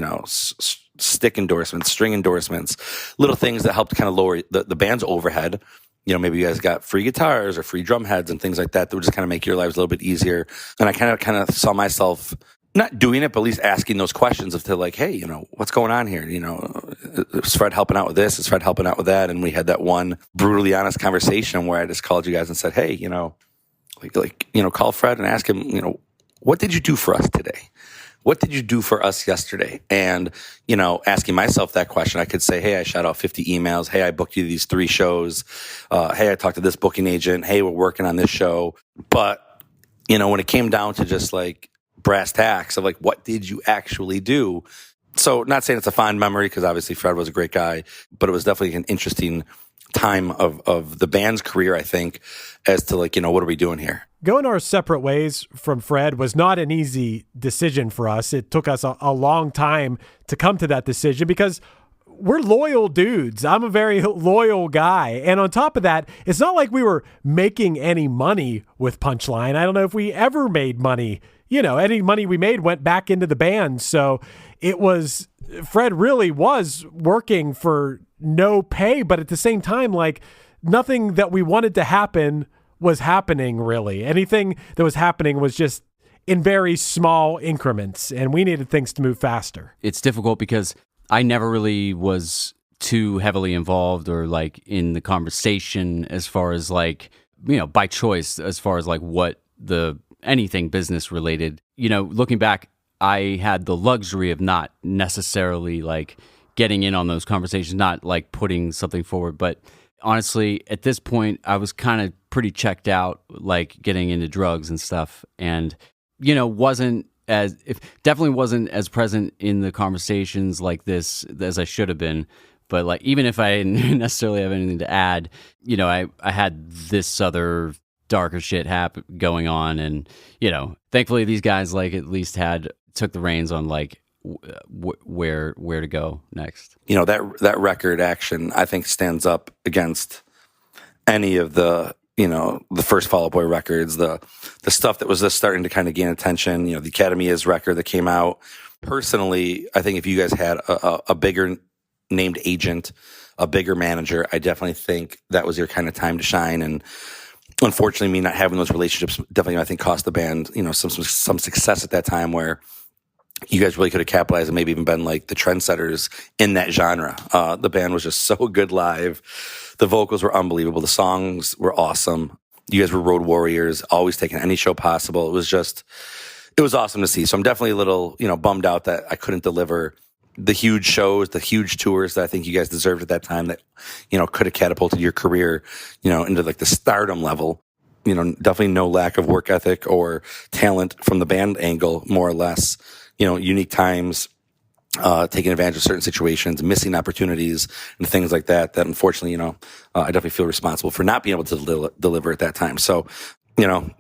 stick endorsements, string endorsements, little things that helped kind of lower the band's overhead. Maybe you guys got free guitars or free drum heads and things like that would just kind of make your lives a little bit easier. And I kind of saw myself not doing it, but at least asking those questions of like, hey, what's going on here? Is Fred helping out with this? Is Fred helping out with that? And we had that one brutally honest conversation where I just called you guys and said, hey, call Fred and ask him, what did you do for us today? What did you do for us yesterday? And, asking myself that question, I could say, hey, I shot out 50 emails. Hey, I booked you these 3 shows. Hey, I talked to this booking agent. Hey, we're working on this show. But, when it came down to just like brass tacks of like, what did you actually do? So not saying it's a fond memory because obviously Fred was a great guy, but it was definitely an interesting time of the band's career, I think, as to like, what are we doing here? Going our separate ways from Fred was not an easy decision for us. It took us a long time to come to that decision because we're loyal dudes. I'm a very loyal guy. And on top of that, it's not like we were making any money with Punchline. I don't know if we ever made money. Any money we made went back into the band. So Fred really was working for no pay, but at the same time, like nothing that we wanted to happen was happening really. Anything that was happening was just in very small increments, and we needed things to move faster. It's difficult because I never really was too heavily involved or like in the conversation as far as like, by choice, as far as like what anything business related. Looking back, I had the luxury of not necessarily like getting in on those conversations, not like putting something forward, but honestly, at this point, I was kind of pretty checked out, like getting into drugs and stuff, and definitely wasn't as present in the conversations like this as I should have been. But like, even if I didn't necessarily have anything to add, I had this other darker shit going on, and thankfully these guys like at least took the reins on like where to go next. That record action, I think, stands up against any of the the first Fall Out Boy records, the stuff that was just starting to kind of gain attention. The Academy Is record that came out. Personally, I think if you guys had a bigger named agent, a bigger manager, I definitely think that was your kind of time to shine. And unfortunately, me not having those relationships definitely, I think, cost the band some success at that time where you guys really could have capitalized and maybe even been like the trendsetters in that genre. The band was just so good live. The vocals were unbelievable. The songs were awesome. You guys were road warriors, always taking any show possible. It was awesome to see. So I'm definitely a little, bummed out that I couldn't deliver the huge shows, the huge tours that I think you guys deserved at that time that, could have catapulted your career, into like the stardom level. Definitely no lack of work ethic or talent from the band angle, more or less. Unique times, taking advantage of certain situations, missing opportunities, and things like that. That unfortunately, I definitely feel responsible for not being able to deliver at that time. So,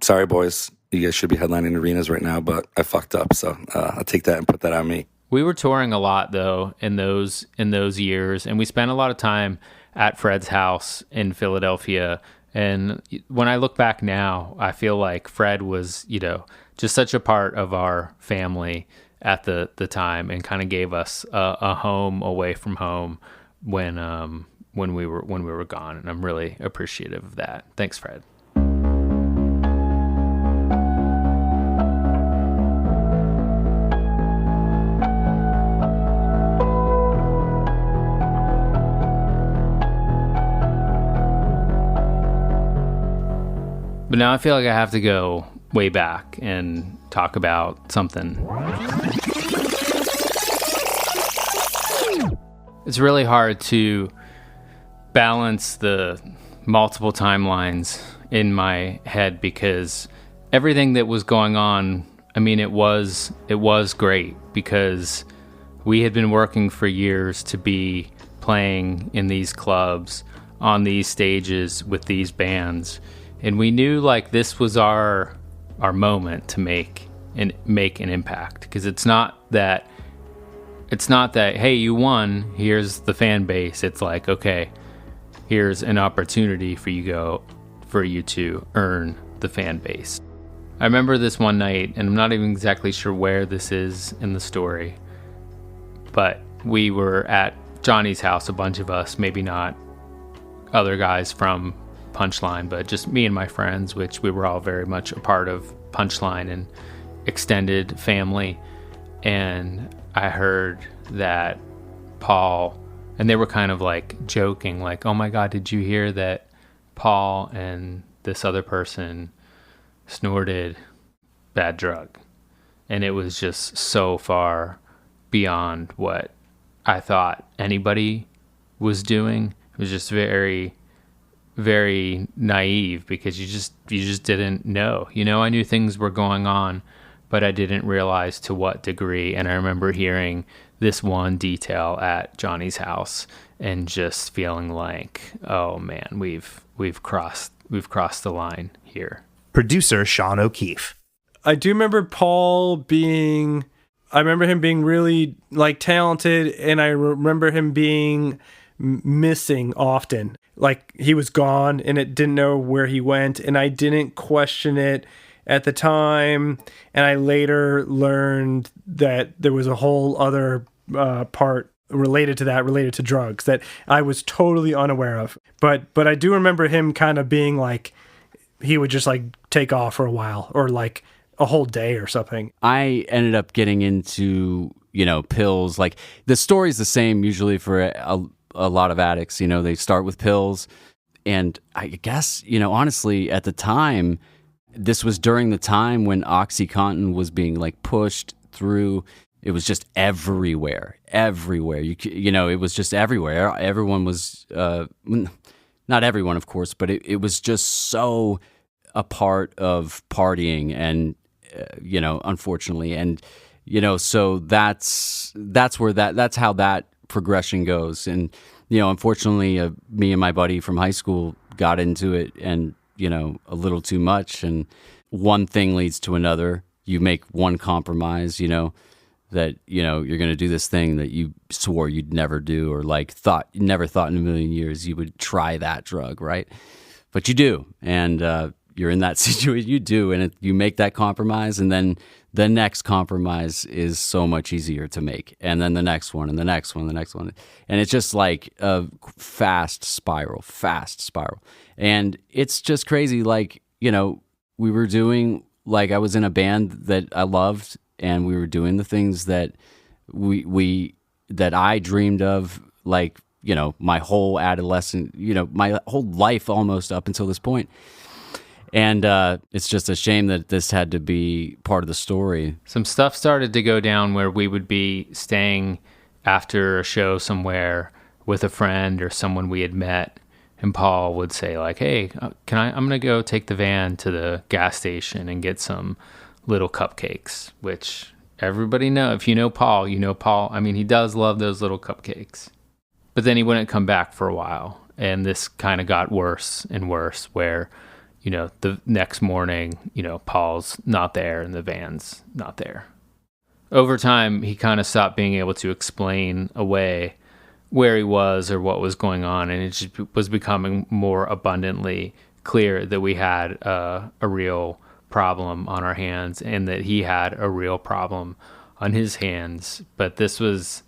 sorry, boys. You guys should be headlining arenas right now, but I fucked up. So I'll take that and put that on me. We were touring a lot though in those years, and we spent a lot of time at Fred's house in Philadelphia. And when I look back now, I feel like Fred was, just such a part of our family at the time, and kind of gave us a home away from home when we were gone, and I'm really appreciative of that. Thanks, Fred. But now I feel like I have to go way back and talk about something. It's really hard to balance the multiple timelines in my head because everything that was going on, I mean, it was great because we had been working for years to be playing in these clubs, on these stages with these bands, and we knew like this was our moment to make an impact, because it's not that hey, you won, here's the fan base. It's like, okay, here's an opportunity for you to earn the fan base. I remember this one night, and I'm not even exactly sure where this is in the story, but we were at Johnny's house, a bunch of us, maybe not other guys from Punchline, but just me and my friends, which we were all very much a part of Punchline and extended family. And I heard that Paul, and they were kind of like joking, like, oh my God, did you hear that Paul and this other person snorted bad drug? And it was just so far beyond what I thought anybody was doing. It was just very, very naive, because you just didn't know. I knew things were going on, but I didn't realize to what degree. And I remember hearing this one detail at Johnny's house and just feeling like, oh man, we've crossed the line here. Producer Sean O'Keefe. I do remember I remember him being really like talented, and I remember him being missing often. Like he was gone and it didn't know where he went, and I didn't question it at the time. And I later learned that there was a whole other part related to drugs that I was totally unaware of. But I do remember him kind of being like, he would just like take off for a while, or like a whole day or something. I ended up getting into, pills. Like the story's the same usually for a lot of addicts. They start with pills. And I guess, honestly, at the time, this was during the time when OxyContin was being like pushed through. It was just everywhere. It was just everywhere. Everyone was, not everyone, of course, but it was just so a part of partying, and unfortunately, and so that's how that progression goes. And unfortunately, me and my buddy from high school got into it, and a little too much, and one thing leads to another. You make one compromise, that you're going to do this thing that you swore you'd never do, or like never thought in a million years you would try that drug, right? But you do, and you're in that situation. You do, and you make that compromise, and then the next compromise is so much easier to make, and then the next one, and the next one, and the next one, and it's just like a fast spiral, and it's just crazy. Like we were doing, like I was in a band that I loved, and we were doing the things that that I dreamed of, like my whole adolescent, my whole life almost up until this point. And it's just a shame that this had to be part of the story. Some stuff started to go down where we would be staying after a show somewhere with a friend or someone we had met, and Paul would say like, hey, I'm going to go take the van to the gas station and get some little cupcakes, which everybody know. If you know Paul, I mean, he does love those little cupcakes. But then he wouldn't come back for a while. And this kind of got worse and worse, where the next morning, Paul's not there and the van's not there. Over time, he kind of stopped being able to explain away where he was or what was going on, and it just was becoming more abundantly clear that we had a real problem on our hands, and that he had a real problem on his hands. But this was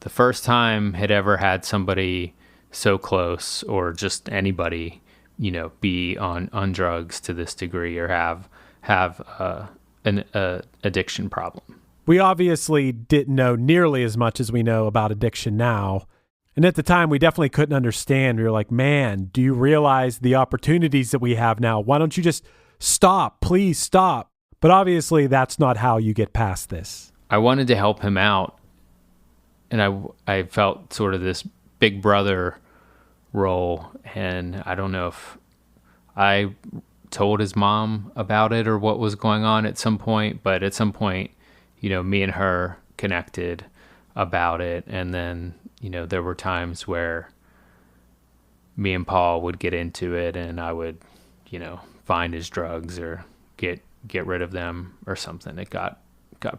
the first time had ever had somebody so close, or just anybody, be on drugs to this degree, or have an addiction problem. We obviously didn't know nearly as much as we know about addiction now. And at the time, we definitely couldn't understand. We were like, man, do you realize the opportunities that we have now? Why don't you just stop? Please stop. But obviously, that's not how you get past this. I wanted to help him out. And I felt sort of this big brother role. And I don't know if I told his mom about it or what was going on at some point. But at some point, me and her connected about it. And then, there were times where me and Paul would get into it, and I would, find his drugs or get rid of them or something. It got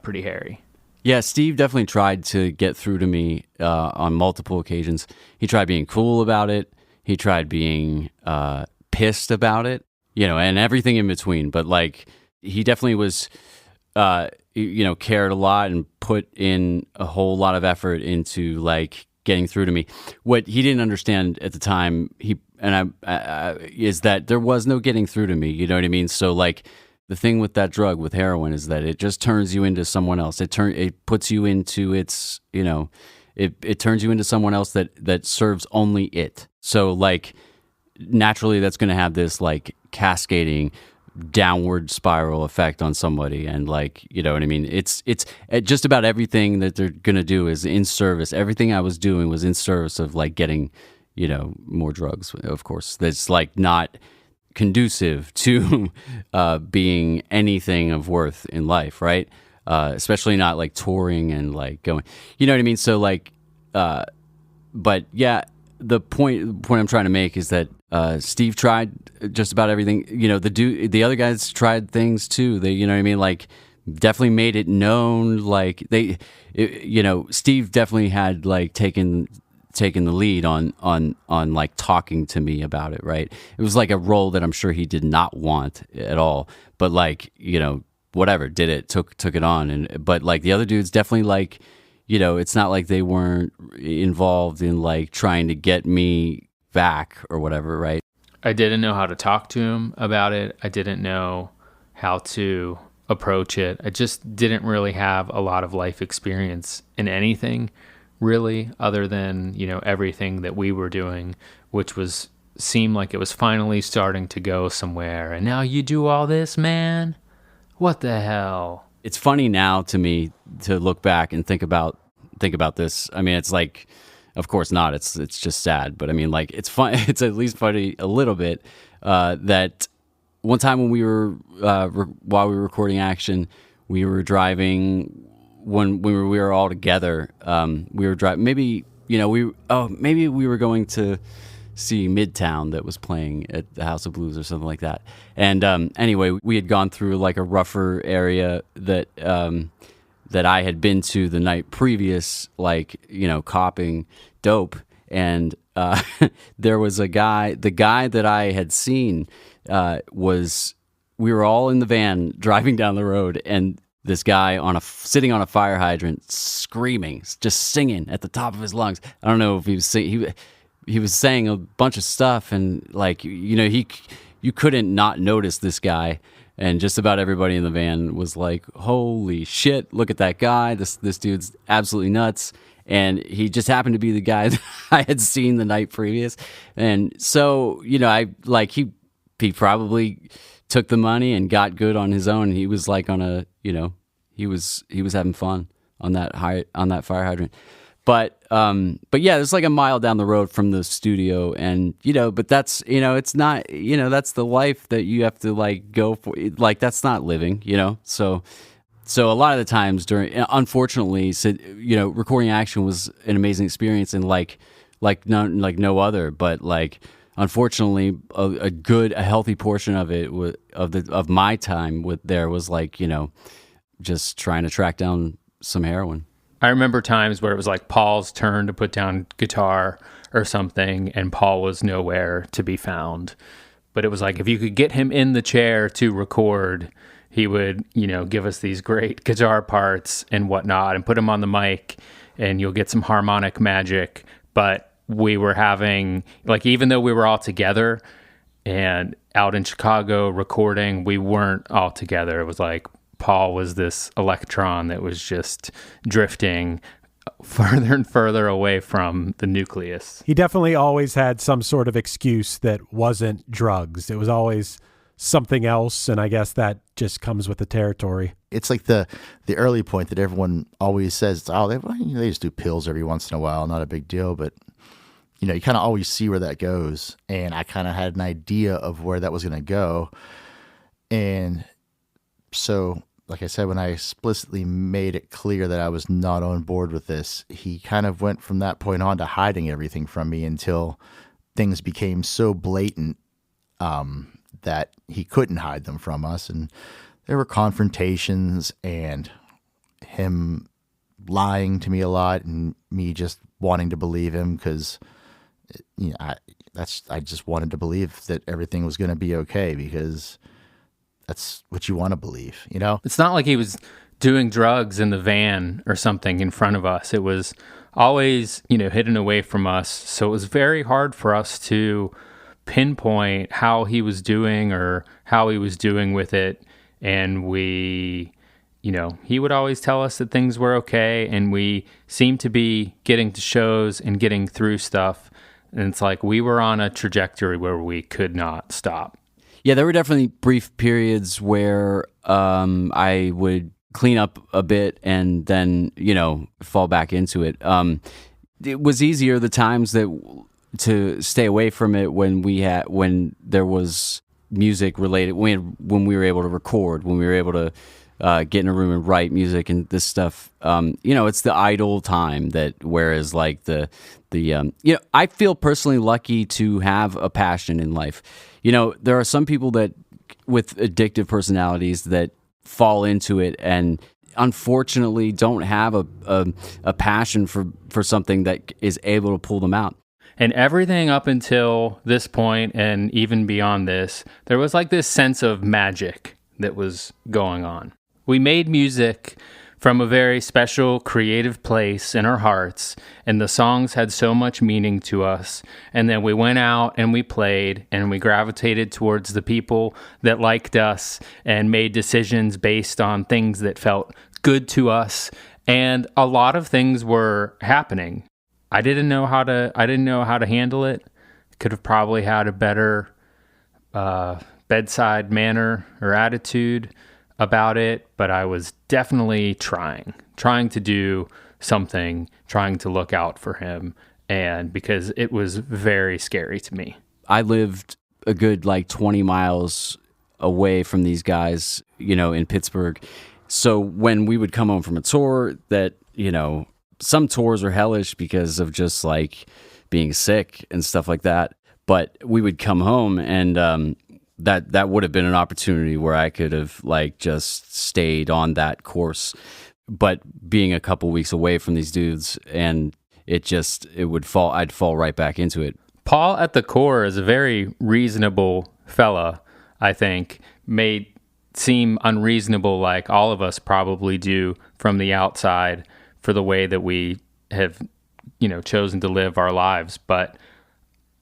pretty hairy. Yeah, Steve definitely tried to get through to me on multiple occasions. He tried being cool about it. He tried being pissed about it, and everything in between. But like, he definitely was, cared a lot and put in a whole lot of effort into like getting through to me. What he didn't understand at the time, is that there was no getting through to me. You know what I mean? So like, the thing with that drug, with heroin, is that it just turns you into someone else. It puts you into its, it turns you into someone else that serves only it. So like, naturally that's going to have this like cascading downward spiral effect on somebody. And like, you know what I mean? It's just about everything that they're going to do is in service. Everything I was doing was in service of like getting, more drugs, of course. That's like not conducive to being anything of worth in life, right? Especially not like touring and like going, you know what I mean? So like, but yeah, the point I'm trying to make is that Steve tried just about everything. The other guys tried things too. They, you know what I mean? Like, definitely made it known. Like Steve definitely had like taken the lead on like talking to me about it, right? It was like a role that I'm sure he did not want at all, but like, whatever, did it, took it on. But like the other dudes definitely like, it's not like they weren't involved in like trying to get me back or whatever, right? I didn't know how to talk to him about it. I didn't know how to approach it. I just didn't really have a lot of life experience in anything really, other than, everything that we were doing, which seemed like it was finally starting to go somewhere. And now you do all this, man? What the hell? It's funny now to me to look back and think about this. I mean, it's like, of course not. It's just sad, but I mean, like, it's fun. It's at least funny a little bit that one time when we were while we were recording Action, we were driving. When we were all together, we were driving. Maybe maybe we were going to see Midtown that was playing at the House of Blues or something like that. And anyway, we had gone through like a rougher area that I had been to the night previous, like copping dope. And there was a guy. The guy that I had seen we were all in the van driving down the road, and this guy sitting on a fire hydrant, screaming, just singing at the top of his lungs. I don't know if he was he was saying a bunch of stuff, and like you couldn't not notice this guy, and just about everybody in the van was like, "Holy shit! Look at that guy! This dude's absolutely nuts!" And he just happened to be the guy that I had seen the night previous, and so I like he probably took the money and got good on his own. He was like on a, he was having fun on that fire hydrant. But yeah, it's like a mile down the road from the studio, and but that's it's not that's the life that you have to like go for. Like, that's not living, So a lot of the times unfortunately, recording Action was an amazing experience, and like no other. But like, unfortunately, a healthy portion of it of my time there was like just trying to track down some heroin. I remember times where it was like Paul's turn to put down guitar or something, and Paul was nowhere to be found. But it was like, if you could get him in the chair to record, he would give us these great guitar parts and whatnot, and put him on the mic, and you'll get some harmonic magic. But we were having, like, even though we were all together and out in Chicago recording, we weren't all together. It was like Paul was this electron that was just drifting further and further away from the nucleus. He definitely always had some sort of excuse that wasn't drugs. It was always something else, and I guess that just comes with the territory. It's like the early point that everyone always says, oh, they just do pills every once in a while, not a big deal, but you kind of always see where that goes. And I kind of had an idea of where that was going to go. And so like I said, when I explicitly made it clear that I was not on board with this, he kind of went from that point on to hiding everything from me until things became so blatant that he couldn't hide them from us. And there were confrontations and him lying to me a lot and me just wanting to believe him because I just wanted to believe that everything was going to be okay because that's what you want to believe, you know? It's not like he was doing drugs in the van or something in front of us. It was always, hidden away from us. So it was very hard for us to pinpoint how he was doing or how he was doing with it. And we, he would always tell us that things were okay. And we seemed to be getting to shows and getting through stuff. And it's like we were on a trajectory where we could not stop. Yeah, there were definitely brief periods where I would clean up a bit and then, fall back into it. It was easier the times to stay away from it when there was music related, when we were able to record, when we were able to get in a room and write music and this stuff. It's the idle time whereas like I feel personally lucky to have a passion in life. There are some people that with addictive personalities that fall into it and unfortunately don't have a passion for something that is able to pull them out. And everything up until this point and even beyond this, there was like this sense of magic that was going on. We made music from a very special creative place in our hearts, and the songs had so much meaning to us. And then we went out and we played and we gravitated towards the people that liked us and made decisions based on things that felt good to us. And a lot of things were happening. I didn't know how to handle it. Could have probably had a better bedside manner or attitude about it, but I was definitely trying to do something, trying to look out for him, and because it was very scary to me. I lived a good 20 miles away from these guys, in Pittsburgh. So when we would come home from a tour that, some tours are hellish because of just being sick and stuff like that. But we would come home and that would have been an opportunity where I could have just stayed on that course. But being a couple weeks away from these dudes and I'd fall right back into it. Paul at the core is a very reasonable fella, I think, may seem unreasonable like all of us probably do from the outside for the way that we have, chosen to live our lives. But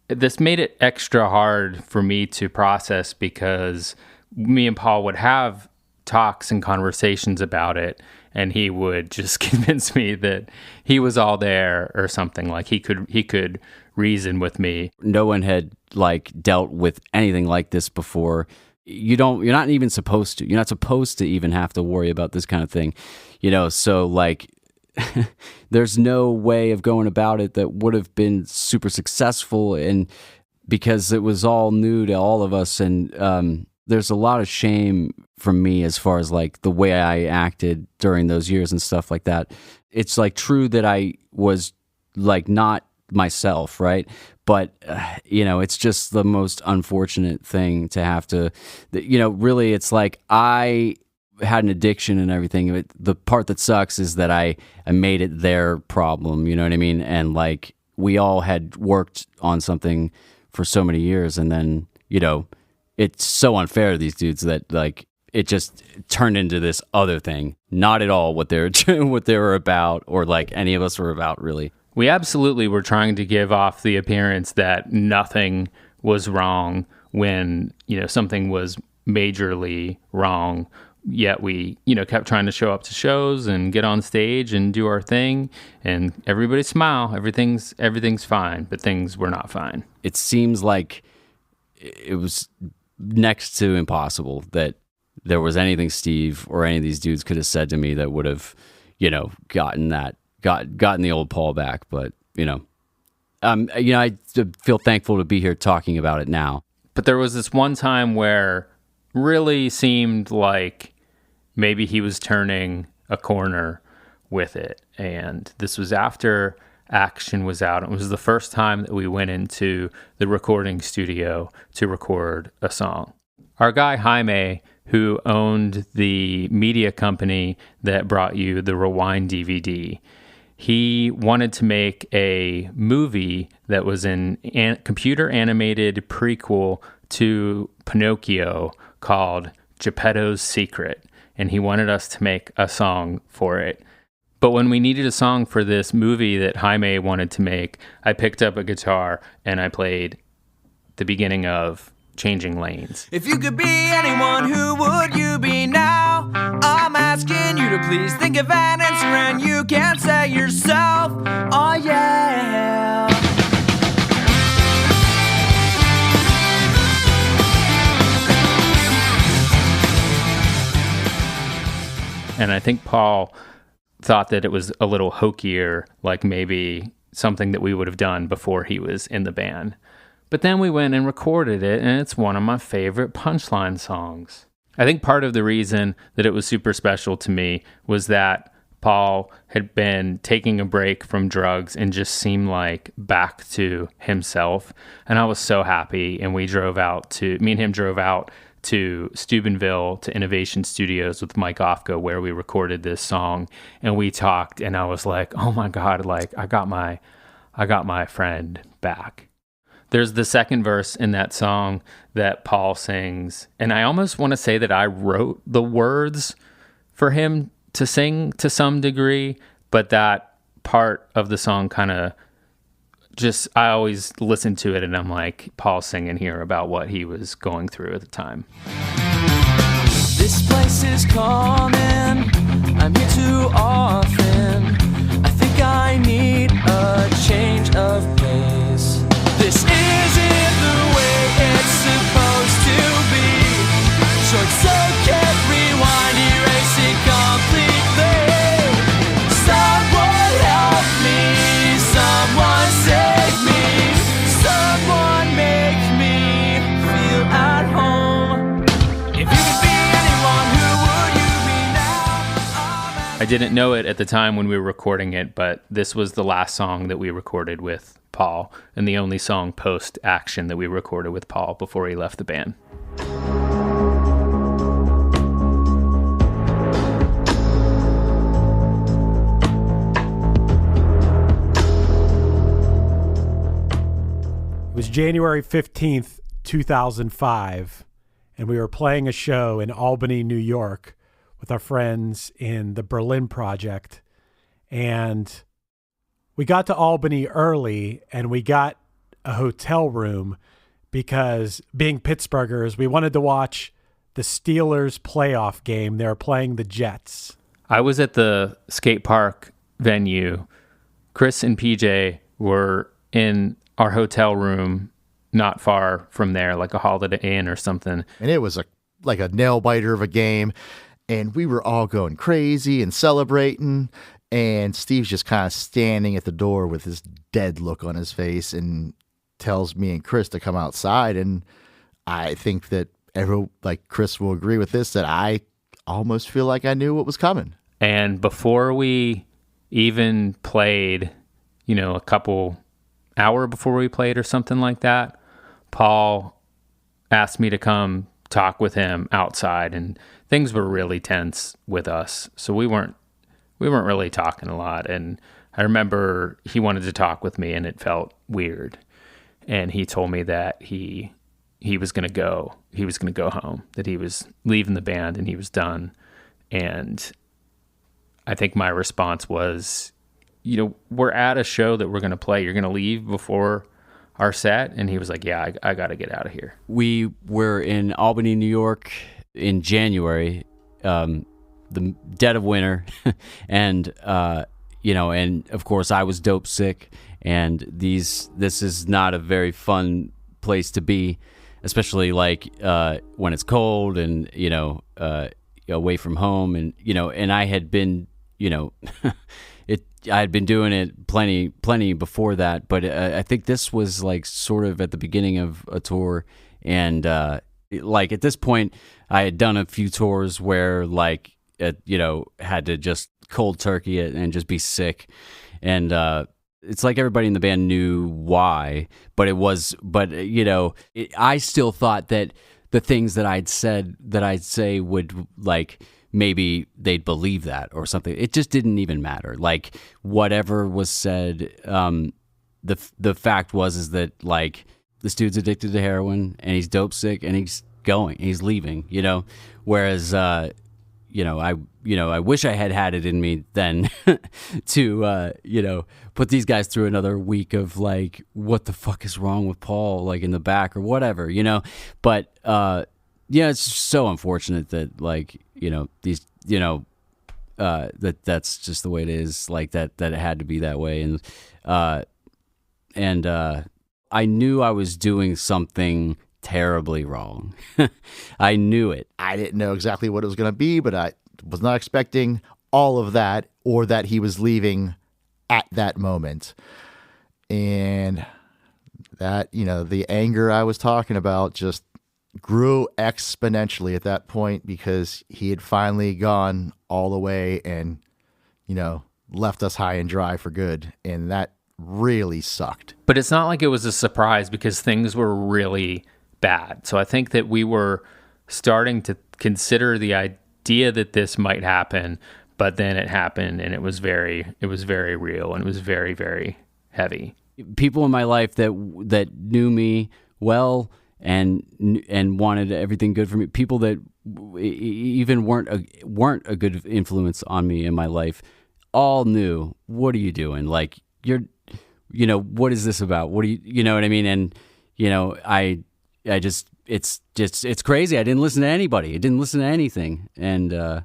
this made it extra hard for me to process because me and Paul would have talks and conversations about it, and he would just convince me that he was all there or something. Like he could reason with me. No one had dealt with anything like this before. You're not even supposed to. You're not supposed to even have to worry about this kind of thing, so there's no way of going about it that would have been super successful, and because it was all new to all of us, and there's a lot of shame from me as far as the way I acted during those years and stuff like that. It's true that I was not myself, right? But it's just the most unfortunate thing to have to, really it's I had an addiction and everything. The part that sucks is that I made it their problem, you know what I mean? And we all had worked on something for so many years, and then, it's so unfair to these dudes that it just turned into this other thing. Not at all what they were about, or any of us were about, really. We absolutely were trying to give off the appearance that nothing was wrong when, something was majorly wrong. Yet we, kept trying to show up to shows and get on stage and do our thing, and everybody smile. Everything's fine, but things were not fine. It seems like it was next to impossible that there was anything Steve or any of these dudes could have said to me that would have, gotten the old Paul back. But I feel thankful to be here talking about it now. But there was this one time where really seemed like maybe he was turning a corner with it. And this was after Action was out. It was the first time that we went into the recording studio to record a song. Our guy Jaime, who owned the media company that brought you the Rewind DVD, he wanted to make a movie that was an computer animated prequel to Pinocchio called Geppetto's Secret, and he wanted us to make a song for it. But when we needed a song for this movie that Jaime wanted to make, I picked up a guitar and I played the beginning of Changing Lanes. If you could be anyone, who would you be now? I'm asking you to please think of an answer, and you can't say yourself, oh yeah. And I think Paul thought that it was a little hokier, like maybe something that we would have done before he was in the band. But then we went and recorded it, and it's one of my favorite Punchline songs. I think part of the reason that it was super special to me was that Paul had been taking a break from drugs and just seemed like back to himself. And I was so happy, and me and him drove out to Steubenville to Innovation Studios with Mike Ofka, where we recorded this song, and we talked, and I was like, oh my God, like I got my friend back. There's the second verse in that song that Paul sings, and I almost want to say that I wrote the words for him to sing to some degree, but that part of the song kind of just, I always listen to it and I'm like, Paul's singing here about what he was going through at the time. This place is calming, I'm here too often. I think I need a change of pace. This isn't the way it's supposed to be. Short circuit, rewind, erase it completely. Someone help me, someone save me, someone make me feel at home. If you could be anyone, who would you be now? I didn't know it at the time when we were recording it, but this was the last song that we recorded with Paul, and the only song post-Action that we recorded with Paul before he left the band. It was January 15th, 2005, and we were playing a show in Albany, New York with our friends in the Berlin Project, and we got to Albany early, and we got a hotel room because, being Pittsburghers, we wanted to watch the Steelers playoff game. They were playing the Jets. I was at the skate park venue. Chris and PJ were in our hotel room not far from there, like a Holiday Inn or something. And it was like a nail biter of a game, and we were all going crazy and celebrating. And Steve's just kind of standing at the door with this dead look on his face and tells me and Chris to come outside. And I think that Chris will agree with this, that I almost feel like I knew what was coming. And before we even played, a couple hour before we played or something like that, Paul asked me to come talk with him outside, and things were really tense with us. So we weren't really talking a lot. And I remember he wanted to talk with me, and it felt weird. And he told me that he was going to go. He was going to go home, that he was leaving the band and he was done. And I think my response was, we're at a show that we're going to play. You're going to leave before our set? And he was like, yeah, I got to get out of here. We were in Albany, New York in January, the dead of winter, and and of course I was dope sick, and this is not a very fun place to be, especially when it's cold and away from home, and and I had been I had been doing it plenty before that, but I think this was sort of at the beginning of a tour, and at this point I had done a few tours where had to just cold turkey it and just be sick. And it's like everybody in the band knew why, but I still thought that the things that I'd say would, like, maybe they'd believe that or something. It just didn't even matter. Like, whatever was said, the fact is that, like, this dude's addicted to heroin and he's dope sick and he's leaving, whereas, I wish I had it in me then to, put these guys through another week of, like, what the fuck is wrong with Paul, like, in the back or whatever, but, it's so unfortunate that, like, these, that's just the way it is, like, that it had to be that way. And I knew I was doing something terribly wrong. I knew it. I didn't know exactly what it was going to be, but I was not expecting all of that, or that he was leaving at that moment. And that, the anger I was talking about just grew exponentially at that point, because he had finally gone all the way and, left us high and dry for good. And that really sucked. But it's not like it was a surprise, because things were really bad. So I think that we were starting to consider the idea that this might happen, but then it happened, and it was very real, and it was very, very heavy. People in my life that knew me well and wanted everything good for me, people that even weren't a good influence on me in my life, all knew, what are you doing? Like, what is this about? What do you know what I mean? And, I just, it's crazy. I didn't listen to anybody. I didn't listen to anything. And, I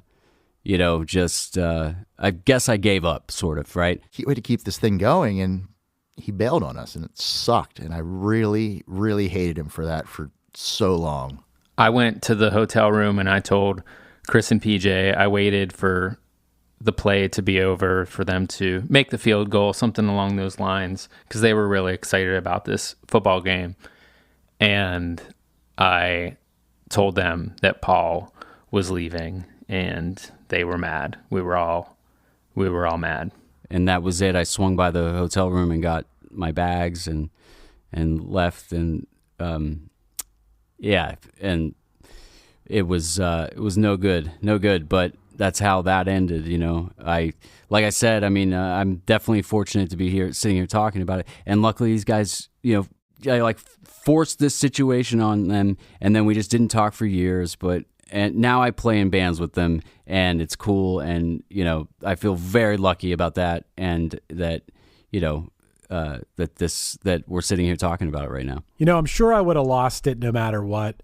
guess I gave up, sort of, right? He had to keep this thing going, and he bailed on us, and it sucked. And I really, really hated him for that for so long. I went to the hotel room and I told Chris and PJ, I waited for the play to be over for them to make the field goal, something along those lines, because they were really excited about this football game. And I told them that Paul was leaving, and they were mad. We were all mad. And that was it. I swung by the hotel room and got my bags and left. And and it was no good. But that's how that ended. Like I said, I mean, I'm definitely fortunate to be sitting here talking about it. And luckily, these guys, I like forced this situation on them, and then we just didn't talk for years. And now I play in bands with them, and it's cool. And, I feel very lucky about that. And that, that we're sitting here talking about it right now. I'm sure I would have lost it no matter what.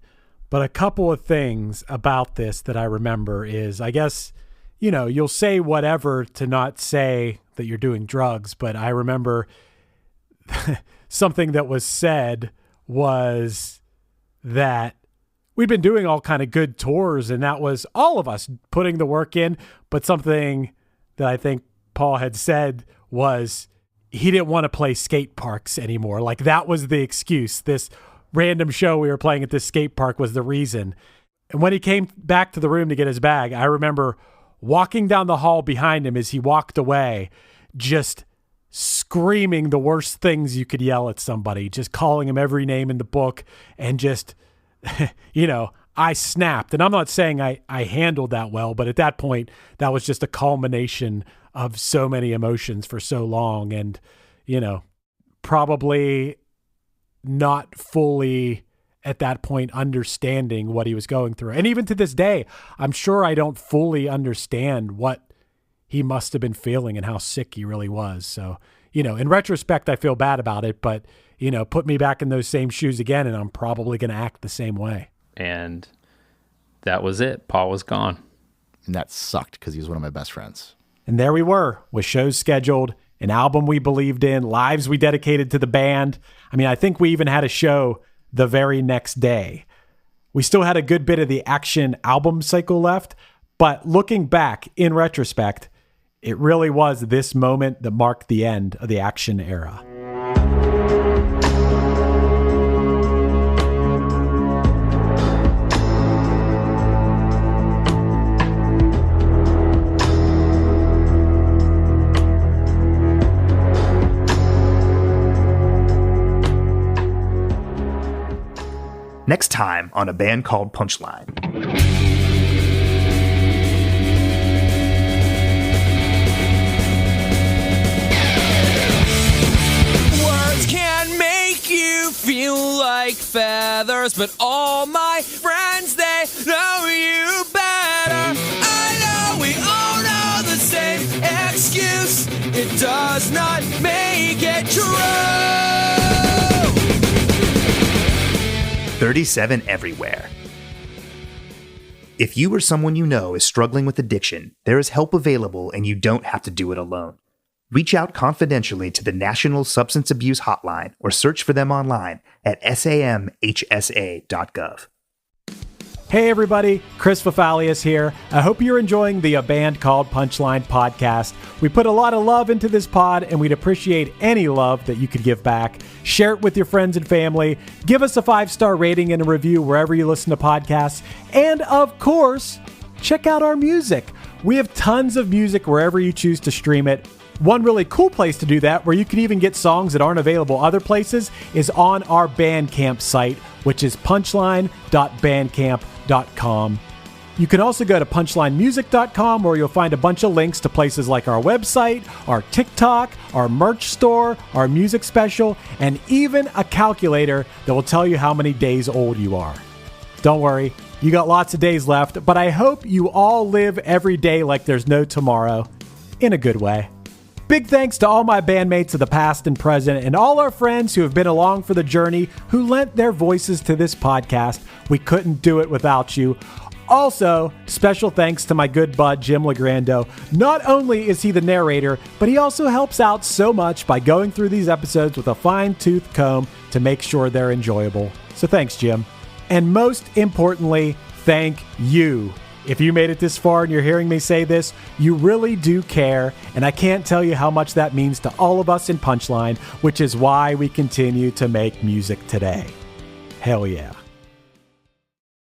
But a couple of things about this that I remember is, I guess, you'll say whatever to not say that you're doing drugs. But I remember something that was said was that we'd been doing all kind of good tours, and that was all of us putting the work in. But something that I think Paul had said was he didn't want to play skate parks anymore. Like, that was the excuse. This random show we were playing at this skate park was the reason. And when he came back to the room to get his bag, I remember walking down the hall behind him as he walked away, just screaming the worst things you could yell at somebody, just calling him every name in the book, and just, I snapped. And I'm not saying I handled that well, but at that point, that was just a culmination of so many emotions for so long. And, probably not fully at that point understanding what he was going through. And even to this day, I'm sure I don't fully understand what he must have been feeling and how sick he really was. So, in retrospect, I feel bad about it, but, put me back in those same shoes again, and I'm probably going to act the same way. And that was it. Paul was gone. And that sucked, because he was one of my best friends. And there we were, with shows scheduled, an album we believed in, lives we dedicated to the band. I mean, I think we even had a show the very next day. We still had a good bit of the Action album cycle left, but looking back in retrospect, it really was this moment that marked the end of the Action era. Next time on A Band Called Punchline. Words can make you feel like feathers, but all my friends, they know you better. I know we all know the same excuse. It does not make it true. 37 everywhere. If you or someone you know is struggling with addiction, there is help available and you don't have to do it alone. Reach out confidentially to the National Substance Abuse Hotline or search for them online at samhsa.gov. Hey everybody, Chris Fafalius here. I hope you're enjoying the A Band Called Punchline podcast. We put a lot of love into this pod and we'd appreciate any love that you could give back. Share it with your friends and family. Give us a 5-star rating and a review wherever you listen to podcasts. And of course, check out our music. We have tons of music wherever you choose to stream it. One really cool place to do that, where you can even get songs that aren't available other places, is on our Bandcamp site, which is punchline.bandcamp.com. You can also go to punchlinemusic.com, where you'll find a bunch of links to places like our website, our TikTok, our merch store, our music special, and even a calculator that will tell you how many days old you are. Don't worry, you got lots of days left, but I hope you all live every day like there's no tomorrow, in a good way. Big thanks to all my bandmates of the past and present, and all our friends who have been along for the journey, who lent their voices to this podcast. We couldn't do it without you. Also, special thanks to my good bud, Jim Legrando. Not only is he the narrator, but he also helps out so much by going through these episodes with a fine-tooth comb to make sure they're enjoyable. So thanks, Jim. And most importantly, thank you. If you made it this far and you're hearing me say this, you really do care, and I can't tell you how much that means to all of us in Punchline, which is why we continue to make music today. Hell yeah.